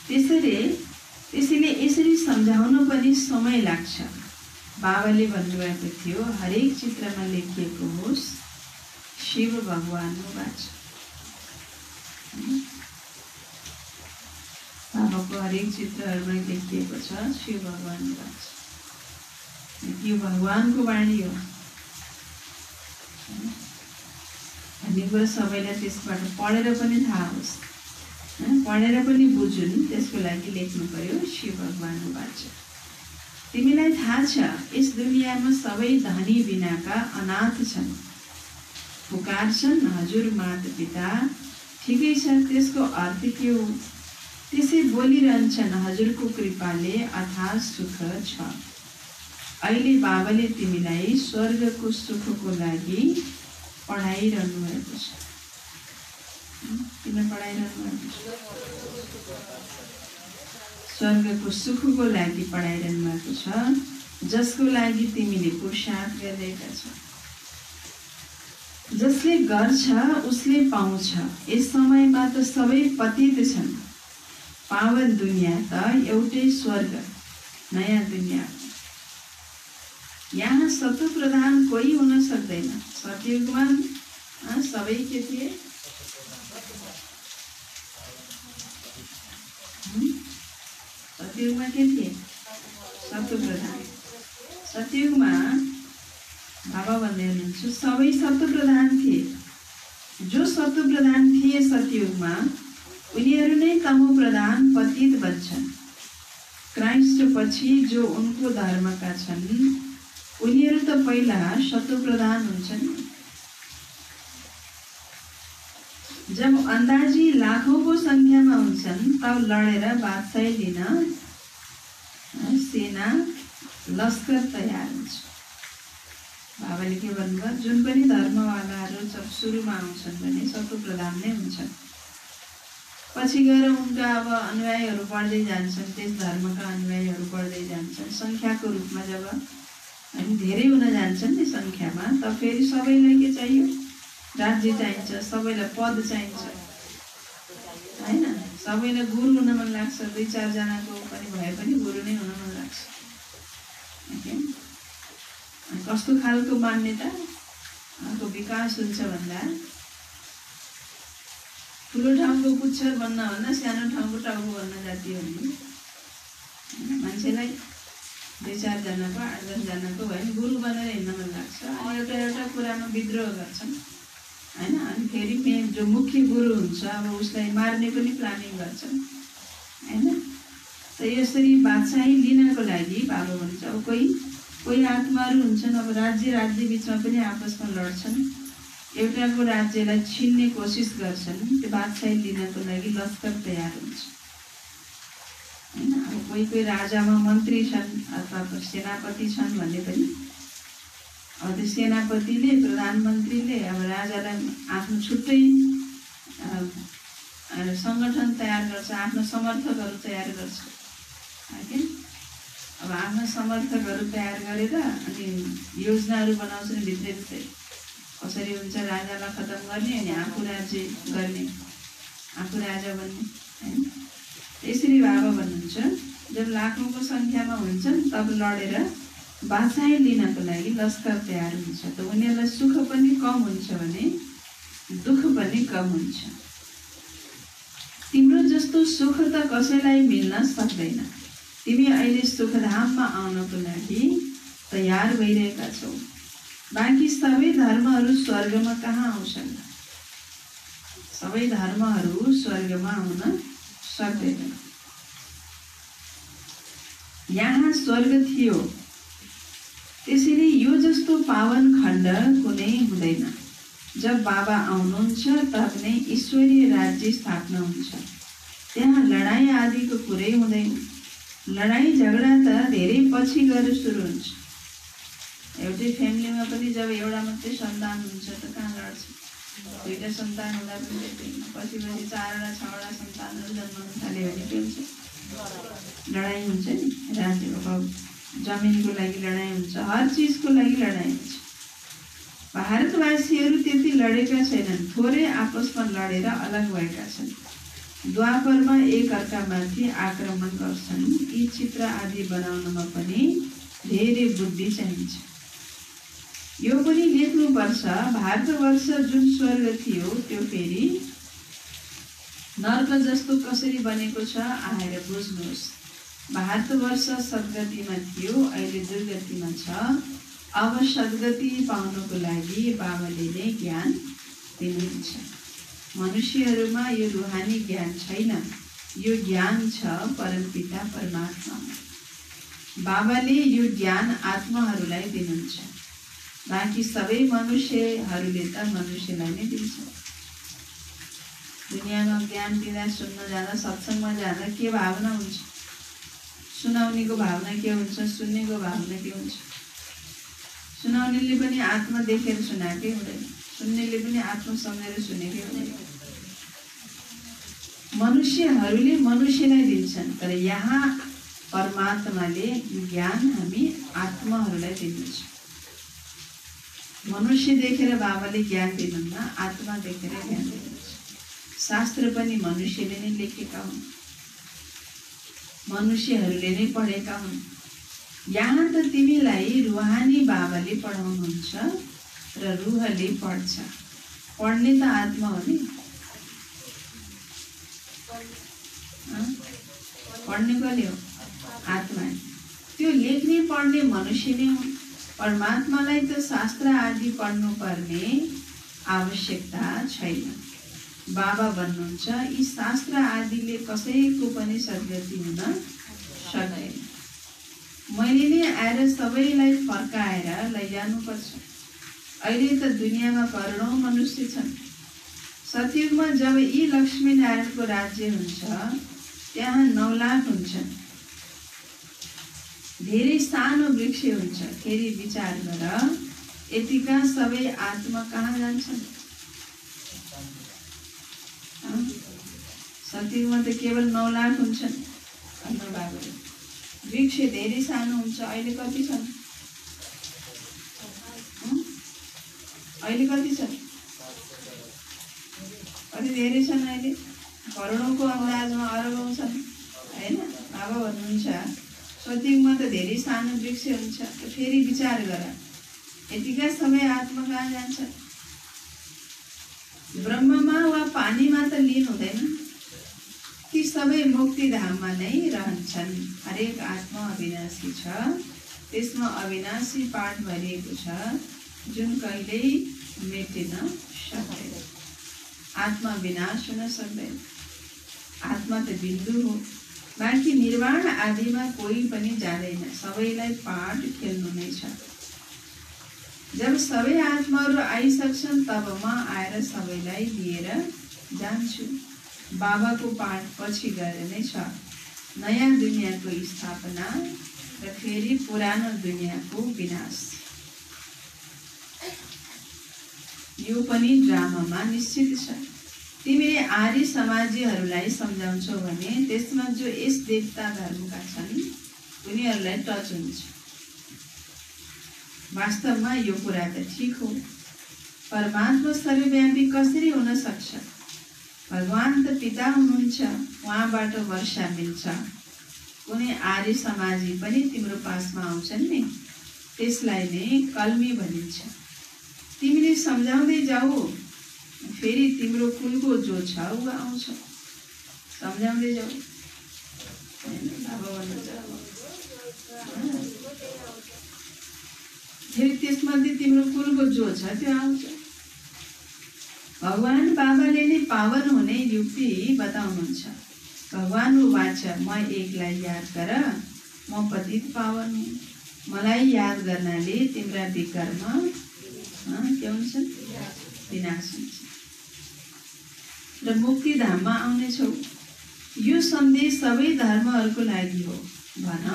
त्यसैले यसरी सम्झाउन पनि समय लाग्छ। बाबाले भन्नुभएको थियो हरेक चित्रमा लेखिएको होस् शिव भगवानको वाच। बाबाको हरेक चित्रहरूमा लेखिएको छ शिव भगवानको वाच। यो भगवानको वाणी हो भन्ने कुरा सबैलाई त्यसबाट पढेर पनि थाहा होस्, पढेर पनि बुझुन्, त्यसको लागि लेख्नु पर्यो शिव भगवानको वाच। तिमीलाई थाहा छ यस दुनियाँमा सबै धनी बिनाका अनाथ छन्, पुकार्छन् हजुर माता पिता, ठिकै छ त्यसको अर्थ के हो? त्यसै बोलिरहन्छन् हजुरको कृपाले अथाह सुख छ। अहिले बाबाले तिमीलाई स्वर्गको सुखको लागि पढाइरहनु भएको छ। किन पढाइरहनु भएको छ? स्वर्गको सुखको लागि पढाइरहनु भएको छ, जसको लागि तिमीले पुरुषार्थ गरिरहेका छौ। जसले गर्छ उसले पाउँछ। यस समयमा त सबै पतित छन्। पावन दुनियाँ त एउटै स्वर्ग, नयाँ दुनियाँ। यहाँ सत्व प्रधान कोही हुन सक्दैन। सतयुगमा सबै के थिए? सतयुगमा के थिए? सत्व प्रधान। सतयुगमा बाबा भन्दै हुनुहुन्छ सबै सत्व प्रधान थिए। जो सत्व प्रधान थिए सतयुगमा उनीहरू नै तमो प्रधान पतित बन्छन्। क्राइस्ट पछि जो उनको धर्मका छन् उनीहरू त पहिला सत्व प्रधान हुन्छन्। जब अन्दाजी लाखौंको संख्यामा हुन्छन् तब लडेर बादशाही लिन सेना लस्कर तयार हुन्छ। बाबाले के भन्नुभयो? जुन पनि धर्मवालाहरू जब सुरुमा आउँछन् भने सत्व प्रधान नै हुन्छन्। पछि गएर उनका अब अनुयायीहरू बढ्दै जान्छन्, त्यस धर्मका अनुयायीहरू बढ्दै जान्छन्। संख्याको रूपमा जब अनि धेरै हुन जान्छन् नि सङ्ख्यामा, त फेरि सबैलाई के चाहियो? राज्य चाहिन्छ, सबैलाई पद चाहिन्छ होइन। सबैलाई गुरु हुन मन लाग्छ, 2-4 जनाको पनि भए पनि गुरु नै हुन मन लाग्छ। अनि कस्तो खालको मान्यताको विकास हुन्छ भन्दा ठुलो ठाउँको पुच्छर बन्न भन्दा सानो ठाउँको टाउको बन्न जाति हो नि। मान्छेलाई 2-4 जनाको 8-10 जनाको भयो भने गुरु बनेर हिँड्न मन लाग्छ। अनि एउटा कुरामा विद्रोह गर्छन् होइन। अनि फेरि मेन जो मुख्य गुरु हुन्छ अब उसलाई मार्ने पनि प्लानिङ गर्छन् होइन। त यसरी बादशाही लिनको लागि बाबा भन्छ अब कोही आत्माहरू हुन्छन्, अब राज्य बिचमा पनि आपसमा लड्छन्, एउटाको राज्यलाई छिन्ने कोसिस गर्छन्, त्यो बादशाही लिनको लागि लस्कर तयार हुन्छ होइन। अब कोही राजामा मन्त्री छन् अथवा सेनापति छन् भने पनि अब त्यो सेनापतिले प्रधानमन्त्रीले अब राजालाई आफ्नो छुट्टै सङ्गठन तयार गर्छ, आफ्नो समर्थकहरू तयार गर्छ होइन। अब आफ्नो समर्थकहरू तयार गरेर अनि योजनाहरू बनाउँछन् भित्रै कसरी हुन्छ राजालाई खतम गर्ने अनि आफू राज्य गर्ने, आफू राजा बन्ने होइन। यसरी बाबा भन्नुहुन्छ जब लाखौँको सङ्ख्यामा हुन्छन् तब लडेर बादशाही लिनको लागि लस्कर तयार हुन्छ, त उनीहरूलाई सुख पनि कम हुन्छ भने दुःख पनि कम हुन्छ। तिम्रो जस्तो सुख त कसैलाई मिल्न सक्दैन। तिमी अहिले सुखधाममा आउनको लागि तयार भइरहेका छौ। बाँकी सबै धर्महरू स्वर्गमा कहाँ आउँछन्? सबै धर्महरू स्वर्गमा आउन सक्दैन। यहाँ स्वर्ग थियो, त्यसैले यो जस्तो पावन खण्ड कुनै हुँदैन। जब बाबा आउनुहुन्छ तब नै ईश्वरीय राज्य स्थापना हुन्छ। त्यहाँ लडाइँ आदिको कुरै हुँदैन। लडाइँ झगडा त धेरै पछि गएर सुरु हुन्छ। एउटै फ्यामिलीमा पनि जब एउटा मात्रै सन्तान हुन्छ त कहाँ लड्छ? 2टा सन्तान हुँदा पनि देख्दैन। पछि 4वटा 6वटा सन्तानहरू जन्माउन थाल्यो भने के हुन्छ? लडाइँ हुन्छ नि। राज्यको जमिनको लागि लडाइँ हुन्छ, हर चिजको लागि लडाइँ हुन्छ। भारतवासीहरू त्यति लडेका छैनन्, थोरै आपसमा लडेर अलग भएका छन्। द्वापरमा एकअर्कामाथि आक्रमण गर्छन्। यी चित्र आदि बनाउनमा पनि धेरै बुद्धि चाहिन्छ। यो पनि लेख्नुपर्छ, भारतवर्ष जुन स्वर्ग थियो त्यो फेरि नर्क जस्तो कसरी बनेको छ आएर बुझ्नुहोस्। भारतवर्ष सद्गतिमा थियो, अहिले दुर्गतिमा छ। अब सद्गति पाउनको लागि बाबाले नै ज्ञान दिनुहुन्छ। मनुष्यहरूमा यो रुहानी ज्ञान छैन, यो ज्ञान छ परमपिता परमात्मामा। बाबाले यो ज्ञान आत्माहरूलाई दिनुहुन्छ। बाँकी सबै मनुष्यहरूले त मनुष्यलाई नै दिन्छ। दुनियाँमा ज्ञान दिँदा सुन्न जाँदा सत्सङ्गमा जाँदा के भावना हुन्छ? सुनाउनेको भावना के हुन्छ? सुन्नेको भावना के हुन्छ? सुनाउनेले पनि आत्मा देखेर सुनाएकै हुँदैन, सुन्नेले पनि आत्मा सम्झेर सुनेकै हुँदैन। मनुष्यहरूले मनुष्यलाई दिन्छन्, तर यहाँ परमात्माले ज्ञान हामी आत्माहरूलाई दिनुहुन्छ। मनुष्य देखेर बाबाले ज्ञान दिनुहुन्न, आत्मा देखेर ज्ञान दिनुहुन्छ। शास्त्र पनि मनुष्यले नै लेखेका हुन्, मनुष्यहरूले नै पढेका हुन्। यहाँ त तिमीलाई रुहानी बाबाले पढाउनुहुन्छ र रुहले पढ्छ। पढ्ने त आत्मा हो नि, पढ्ने कसले हो? आत्मा। त्यो लेख्ने पढ्ने मनुष्य नै हो। परमात्मालाई त शास्त्र आदि पढ्नुपर्ने आवश्यकता छैन। बाबा भन्नुहुन्छ यी शास्त्र आदिले कसैको पनि सद्गति हुन सक्दैन। मैले नै आएर सबैलाई फर्काएर लैजानुपर्छ। अहिले त दुनियाँमा करोडौँ मनुष्य छन्। सतयुगमा जब यी लक्ष्मीनारायणको राज्य हुन्छ त्यहाँ 9 लाख हुन्छन्। धेरै सानो वृक्ष हुन्छ। फेरि विचार गर, यतिका सबै आत्मा कहाँ जान्छन्? सतयुगमा त केवल 9 लाख हुन्छन्। वृक्ष धेरै सानो हुन्छ। अहिले कति छन्? अहिले कति छ? कति धेरै छन् अहिले? करोडौँको अन्दाजमा अरबौँ छन् होइन? बाबा भन्नुहुन्छ सतयुगमा त धेरै सानो वृक्ष हुन्छ। फेरि विचार गर, यतिका सबै आत्मा कहाँ जान्छ? ब्रह्ममा वा पानीमा त लीन हुँदैन। ती सबै मुक्तिधाममा नै रहन्छन्। हरेक आत्मा अविनाशी छ, त्यसमा अविनाशी पाठ भरिएको छ जुन कहिल्यै मेटिन सक्दैन। आत्मा विनाश हुन सक्दैन। आत्मा त बिन्दु हो। बाँकी निर्वाण आदिमा कोही पनि जाँदैन, सबैलाई पाठ खेल्नु नै छ। जब सबै आत्माहरू आइसक्छन् तब म आएर सबैलाई लिएर जान्छु। बाबाको पाठ पछि गएर नै छ नयाँ दुनियाँको स्थापना र फेरि पुरानो दुनियाँको विनाश। यो पनि ड्रामामा निश्चित छ। तिमीले आर्य समाजीहरूलाई सम्झाउँछौ भने त्यसमा जो यस देवता धर्मका छन् उनीहरूलाई टच हुन्छ। वास्तवमा यो कुरा त ठिक हो। परमात्मा सर्वव्यापी कसरी हुन सक्छ? भगवान त पिता हुनुहुन्छ, उहाँबाट वर्षा मिल्छ। कुनै आर्य समाजी पनि तिम्रो पासमा आउँछन् नि, त्यसलाई नै कल्मी भनिन्छ। तिमीले सम्झाउँदै जाऊ, फेरि तिम्रो कुलको जो छ ऊ आउँछ। सम्झाउँदै जाऊ। फेरि त्यसमध्ये तिम्रो कुलको जो छ त्यो आउँछ। भगवान बाबाले नै पावन हुने युक्ति बताउनुहुन्छ। भगवान वाच म एकलाई याद गर, म पतित पावन हुँ। मलाई याद गर्नाले तिम्रा विकर्म के हुन्छन्? विनाश हुन्छ र मुक्तिधाममा आउनेछौ। यो सन्देश सबै धर्महरूको लागि हो। भन,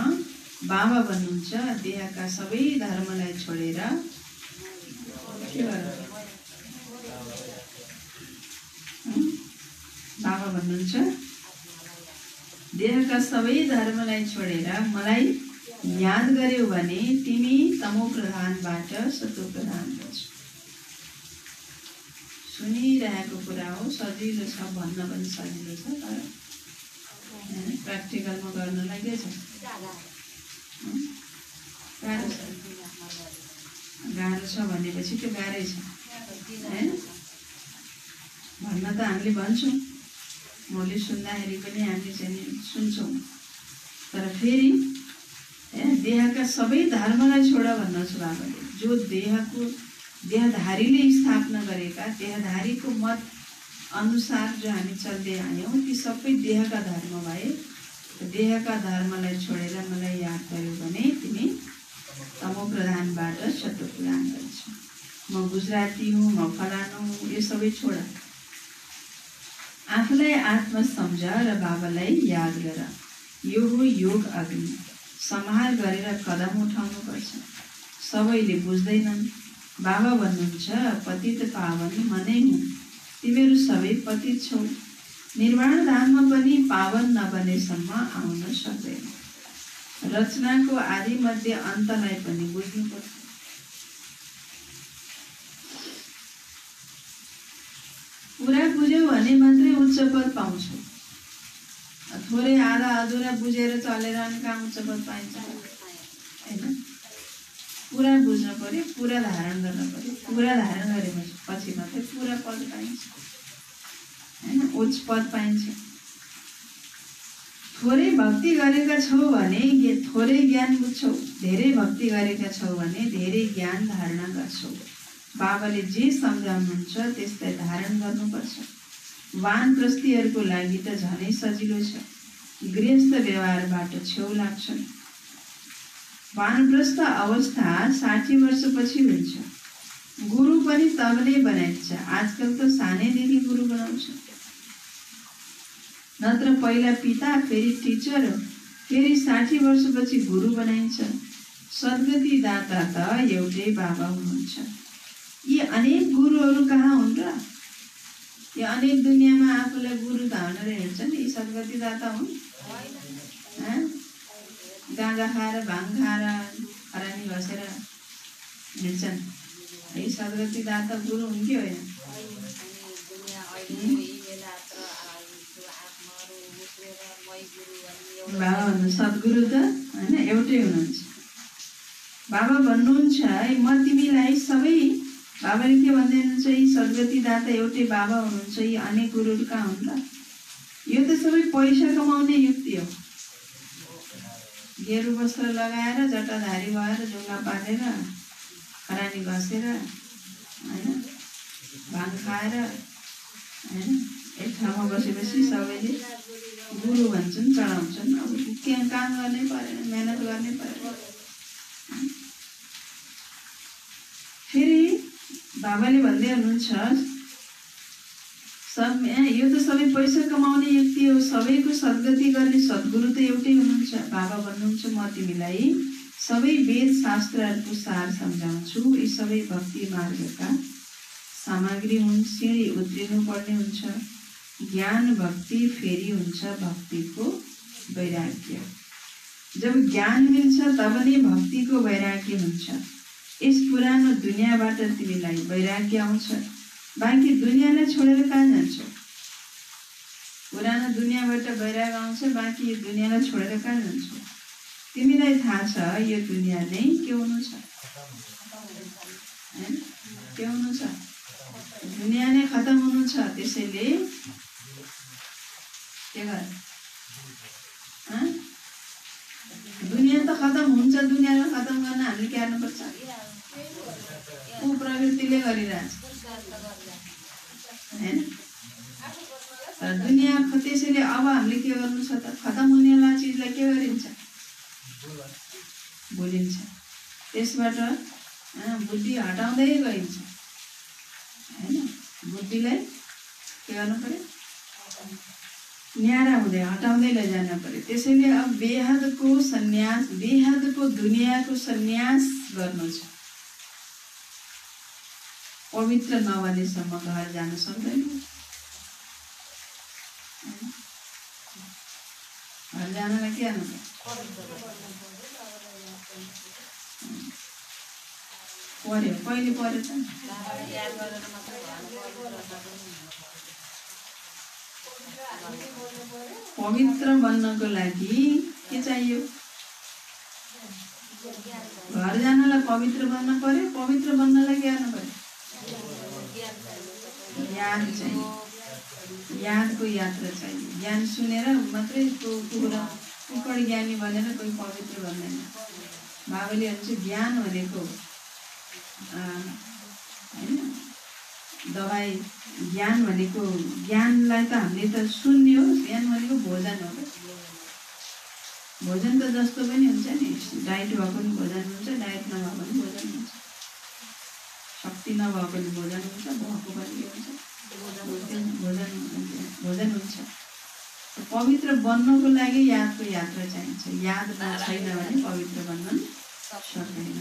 बाबा भन्नुहुन्छ देहका सबै धर्मलाई छोडेर के गर? बाबा भन्नुहुन्छ देहका सबै धर्मलाई छोडेर मलाई याद गर्यौ भने तिमी तमो प्रधानबाट सतो प्रधान बन्छौ। सुनिरहेको कुरा हो, सजिलो छ, भन्न पनि सजिलो छ, तर प्र्याक्टिकलमा गर्नलाई के छ? गाह्रो छ। गाह्रो छ भनेपछि त्यो गाह्रै छ होइन? भन्न त हामीले भन्छौँ, मैले सुन्दाखेरि पनि हामीले चाहिँ सुन्छौँ, तर फेरि देहका सबै धर्मलाई छोड भन्नुहोस् बाबाले। जो देहधारीले स्थापना गरेका देहधारीको मत अनुसार जो हामी चल्दै आयौँ ती सबै देहका धर्म भए। देहका धर्मलाई छोडेर मलाई याद गर्यो भने तिमी तमो प्रधानबाट सतो प्रधान गर्छौ। म गुजराती हुँ, म फलानु हुँ, यो सबै छोड। आफूलाई आत्मा सम्झ र बाबालाई याद गर। यो हो योग अग्नि। सम्हार गरेर कदम उठाउनुपर्छ। सबैले बुझ्दैनन्। बाबा भन्नुहुन्छ पतित पावन म नै हुँ, तिमीहरू सबै पतित छौ। निर्वाण धाममा पनि पावन नबनेसम्म आउन सक्दैन। रचनाको आदि मध्ये अन्तलाई पनि बुझ्नुपर्छ। पुरा बुझ्यौ भने मात्रै उच्च पद पाउँछौ। थोरै आधा अधुरा बुझेर चलेर अनि कहाँ उच्च पद पाइन्छ होइन? पुरा बुझ्नु पर्यो, पुरा धारण गर्न पर्यो। पुरा धारण गरेपछि मात्रै पुरा पद पाइन्छ होइन? उच्च पद पाइन्छ। थोरै भक्ति गरेका छौ भने थोरै ज्ञान बुझ्छौ, धेरै भक्ति गरेका छौ भने धेरै ज्ञान धारणा गर्छौ। बाबाले जे सम्झाउनुहुन्छ त्यसलाई धारण गर्नुपर्छ। वानप्रस्थीहरूको लागि त झनै सजिलो छ, गृहस्थ व्यवहारबाट छेउ लाग्छन्। वानप्रस्थ अवस्था 60 वर्षपछि हुन्छ। गुरु पनि तब नै बनाइन्छ। आजकल त सानैदेखि गुरु बनाउँछ। नत्र पहिला पिता, फेरि टिचर, फेरि 60 वर्षपछि गुरु बनाइन्छ। सद्गति दाता त एउटै बाबा हुनुहुन्छ। यी अनेक गुरुहरू कहाँ हुन् र? यो अनेक दुनियाँमा आफूलाई गुरु भनेर हिँड्छन्, यी सद्गति दाता हुन्? गाँजा खाएर, भाङ खाएर, खरानी घसेर हिँड्छन् है सद्गति दाता गुरु हुन् कि होइन? बाबा भन्नु सद्गुरु त होइन एउटै हुनुहुन्छ। बाबा भन्नुहुन्छ म तिमीलाई सबै बाबाले के भन्दै हुनुहुन्छ? यी सद्गति दाता एउटै बाबा हुनुहुन्छ, यी अनेक गुरुहरू कहाँ हुन् त? यो त सबै पैसा कमाउने युक्ति हो। गेरु वस्त्र लगाएर जटाधारी भएर ढुङ्गा पारेर खरानी घसेर होइन भाङ खाएर होइन एक ठाउँमा बसेपछि सबैले गुरु भन्छन्, चढाउँछन्। अब के काम गर्नै परेन, मेहनत गर्नै परेन। फेरि बाबाले भन्दै हुनुहुन्छ यो त सबै पैसा कमाउने युक्ति हो, सबैको सद्गति गर्ने सद्गुरु त एउटै हुनुहुन्छ। बाबा भन्नुहुन्छ म तिमीलाई सबै वेद शास्त्रहरूको सार सम्झाउँछु। यी सबै भक्ति मार्गका सामग्री हुन्। सिँढी उत्रिनु पर्ने हुन्छ। ज्ञान भक्ति फेरि हुन्छ भक्तिको वैराग्य। जब ज्ञान मिल्छ तब नै भक्तिको वैराग्य हुन्छ। यस पुरानो दुनियाँबाट तिमीलाई वैराग्य आउँछ। बाँकी दुनियाँलाई छोडेर कहाँ जान्छौ? पुरानो दुनियाँबाट वैराग्य आउँछ, बाँकी यो दुनियाँलाई छोडेर कहाँ जान्छौ? तिमीलाई थाहा छ यो दुनियाँ नै के हुनु छ? के हुनु छ? दुनियाँ नै खतम हुनु छ। त्यसैले के गर? दुनियाँ त खतम हुन्छ, दुनियाँलाई खतम गर्न हामीले के गर्नुपर्छ? ऊ प्रकृतिले गरिरहेछ होइन? दुनियाँ त्यसैले अब हामीले के गर्नु छ त? खतम हुनेवाला चिजलाई के गरिन्छ? भुलिन्छ। त्यसबाट बुद्धि हटाउँदै गइन्छ होइन? बुद्धिलाई के गर्नु पर्यो? न्यारा हुँदै हटाउँदै लैजानु पर्यो। त्यसैले अब बेहदको सन्यास, बेहदको दुनियाँको सन्यास गर्नु छ। पवित्र नबनेसम्म घर जान सक्दैन। घर जानलाई के गर्नु पर्यो? कहिले पर्यो त? पवित्र बन्नको लागि के चाहियो? घर जानलाई पवित्र बन्न पर्यो। पवित्र बन्नलाई के गर्नु पर्यो? याद चाहियो। यादको यात्रा चाहियो। ज्ञान सुनेर मात्रै कुकड ज्ञानी भनेर कोही पवित्र बन्दैन। बाबाले भन्छ ज्ञान भनेको होइन दबाई। ज्ञान भनेको ज्ञानलाई त हामीले त सुन्ने हो। ज्ञान भनेको भोजन हो। भोजन त जस्तो पनि हुन्छ नि, डाइट भएको पनि भोजन हुन्छ, डाइट नभएको पनि भोजन हुन्छ, शक्ति नभएको पनि भोजन हुन्छ, भएको पनि के हुन्छ? भोजन हुन्छ। पवित्र बन्नको लागि यादको यात्रा चाहिन्छ। याद छैन भने पवित्र बन्न सक्दैन।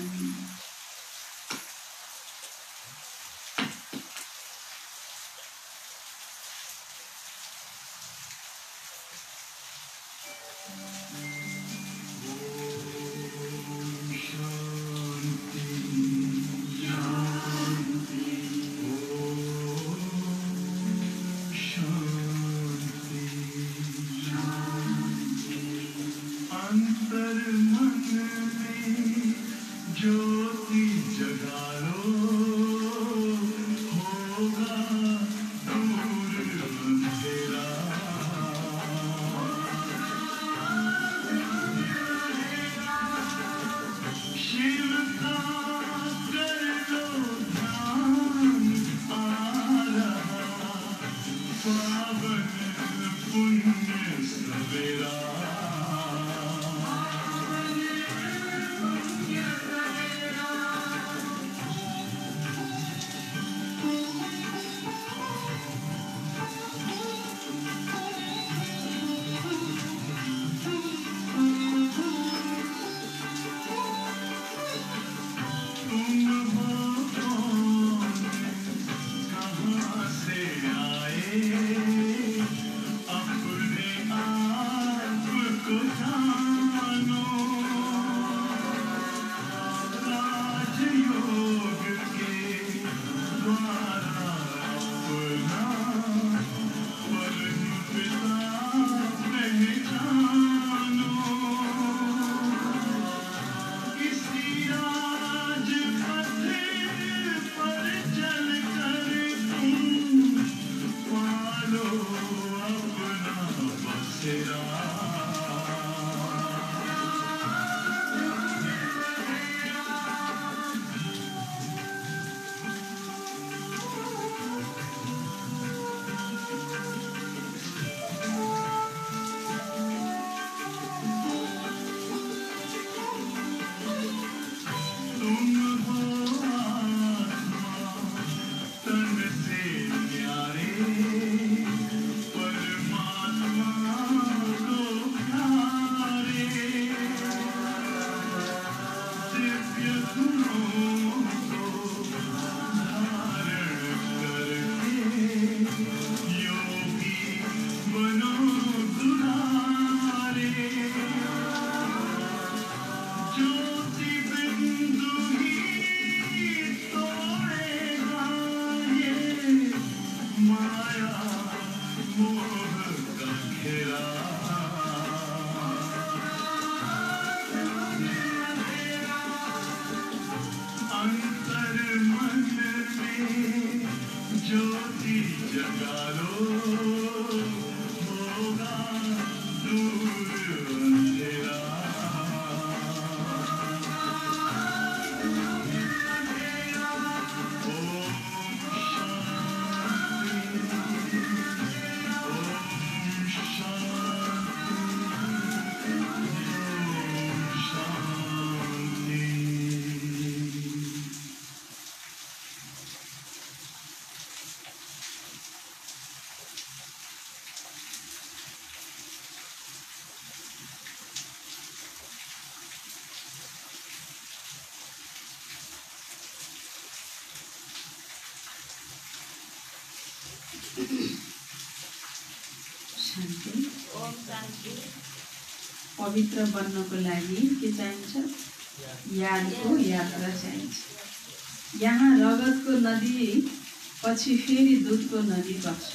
अपने शान्ति पवित्र बन्नको लागि के चाहिन्छ? यादको यात्रा चाहिन्छ। यहाँ रगतको नदी पछि फेरि दुधको नदी बग्छ।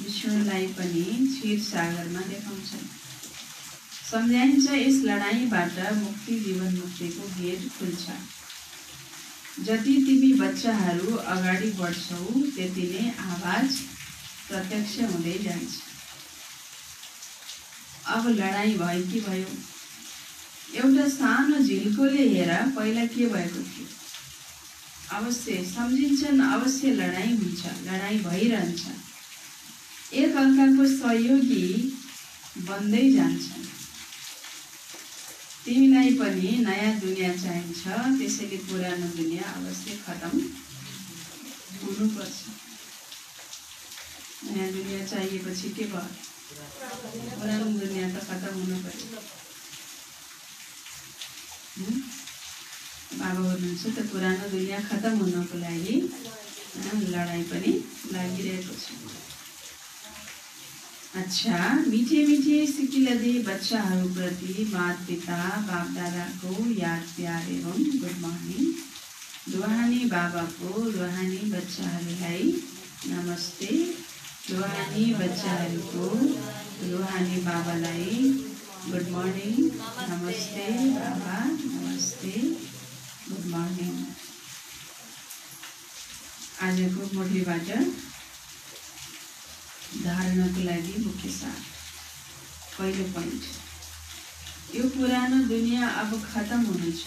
विष्णुलाई पनि क्षीर सागरमा देखाउँछ। सम्झाइन्छ यस लडाईँबाट मुक्ति जीवन मुक्तिको गेट खुल्छ। जति तिमी बच्चाहरू अगाडि बढ्छौ त्यति नै आवाज प्रत्यक्ष हुँदै जान्छ। अब लडाईँ भयो कि भयो? एउटा सानो झिल्कोले हेर पहिला के भएको थियो। अवश्य सम्झिन्छन्, अवश्य लडाईँ हुन्छ, लडाईँ भइरहन्छ। एक अर्काको सहयोगी बन्दै जान्छन्। तिमीलाई पनि नयाँ दुनियाँ चाहिन्छ, त्यसैले पुरानो दुनियाँ अवश्य खत्म हुनुपर्छ। नयाँ दुनियाँ चाहिएपछि के भयो? पुरानो दुनियाँ त खत्म हुनु पर्यो। बाबा भन्नुहुन्छ त पुरानो दुनियाँ खत्म हुनको लागि लडाईँ पनि लागिरहेको छ। अच्छा, मीठे मीठे सिकिलदे बच्चाहरूप्रति माता पिता बाप दादाको याद प्यार एवं गुड मर्निङ। रुहानी बाबाको रुहानी बच्चाहरूलाई नमस्ते। रुहानी बच्चाहरूको रुहानी बाबालाई गुड मर्निङ। नमस्ते बाबा, नमस्ते, गुड मर्निङ। आजको मुरलीबाट धारणाको लागि मुख्य सार। पहिलो पोइन्ट, यो पुरानो दुनियाँ अब खत्म हुनु छ।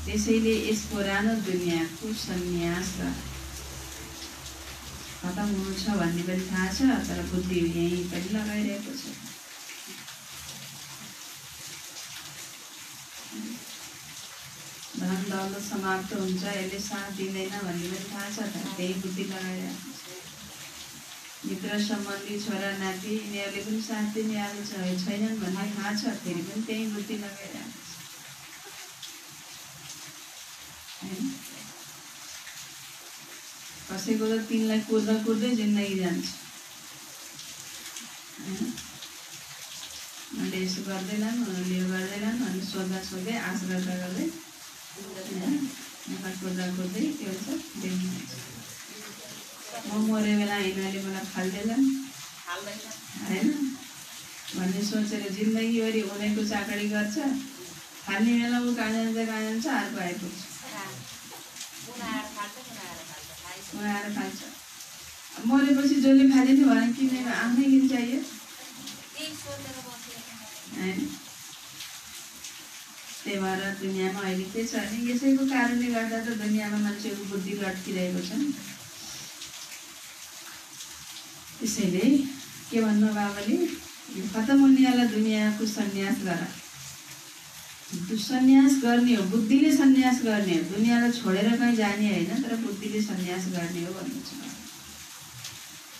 त्यसैले यस पुरानो दुनियाँको सन्यास गर। खत्म हुनु छ भन्ने पनि थाहा छ, तर बुद्धि यहीँ पनि लगाइरहेको छ। धन दौलत समाप्त हुन्छ, यसले साथ दिँदैन भन्ने पनि थाहा छ, तर त्यही बुद्धि लगाइरहेको छ। मित्र सम्बन्धी छोरा नाति यिनीहरूले पनि साथ दिनेवाला छैनन् भन्ने थाहा छ, फेरि पनि त्यही बुद्धि लगाइरहेको छ। कसैको त तिनलाई कुर्दा कुर्दै जिन्दगी जान्छ। उनीहरूले यसो गर्दैनन्, उनीहरूले यो गर्दैनन् अनि सोध्दा सोध्दै आश गर्दा गर्दै कुर्दा कुर्दै के हुन्छ दिन जान्छ। म मरे बेला यिनीहरूले मलाई फाल्दैनन् होइन भन्ने सोचेर जिन्दगीभरि उनीहरूको चाकरी गर्छ। फाल्ने बेला ऊ कहाँ जान्छ, अर्को आइपुग्छ, उनीहरू फाल्छ। मरेपछि जसले फालिदियो भने किन आफ्नै लिन्छ यो होइन। त्यही भएर दुनियाँमा अहिले के छ भने यसैको कारणले गर्दा त दुनियाँमा मान्छेको बुद्धि लट्किरहेको छ। त्यसैले के भन्नु बाबाले, यो खत्म हुनेवाला दुनियाँको सन्यास गर। सन्यास गर्ने हो, बुद्धिले सन्यास गर्ने हो। दुनियाँलाई छोडेर कहीँ जाने होइन, तर बुद्धिले सन्यास गर्ने हो भन्नुहुन्छ।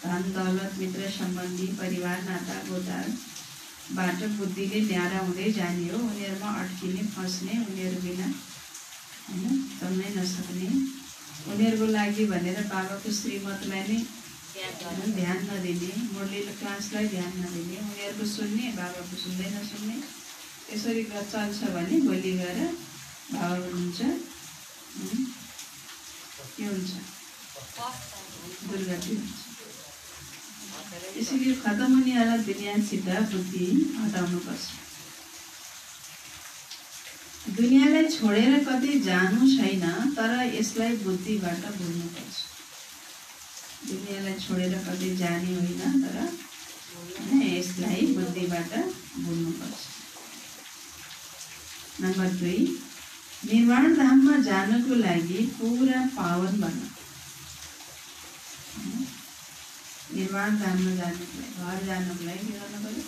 धन दौलत मित्र सम्बन्धी परिवार नाता गोताबाट बुद्धिले न्यारा हुँदै जाने हो। उनीहरूमा अड्किने फस्ने, उनीहरू बिना होइन चल्नै नसक्ने, उनीहरूको लागि भनेर बाबाको श्रीमतलाई नै ध्यान नदिने, मुरली क्लासलाई ध्यान नदिने, उनीहरूको सुन्ने बाबाको सुन्दै नसुन्ने, यसरी चल्छ भने भोलि गएर बाबा हुनुहुन्छ के हुन्छ, दुर्गति हुन्छ। यसरी खत्म हुनेवाला दुनियाँसित बुद्धि हटाउनुपर्छ। दुनियाँलाई छोडेर कतै जानु छैन, तर यसलाई बुद्धिबाट भुल्नुपर्छ। दुनियाँलाई छोडेर कतै जाने होइन, तर यसलाई बुद्धिबाट भुल्नुपर्छ। नम्बर 2, निर्वाण धाममा जानको लागि पुरा पावन बन्न। निर्वाण धाममा जानुको लागि, घर जानुको लागि के गर्नु पर्यो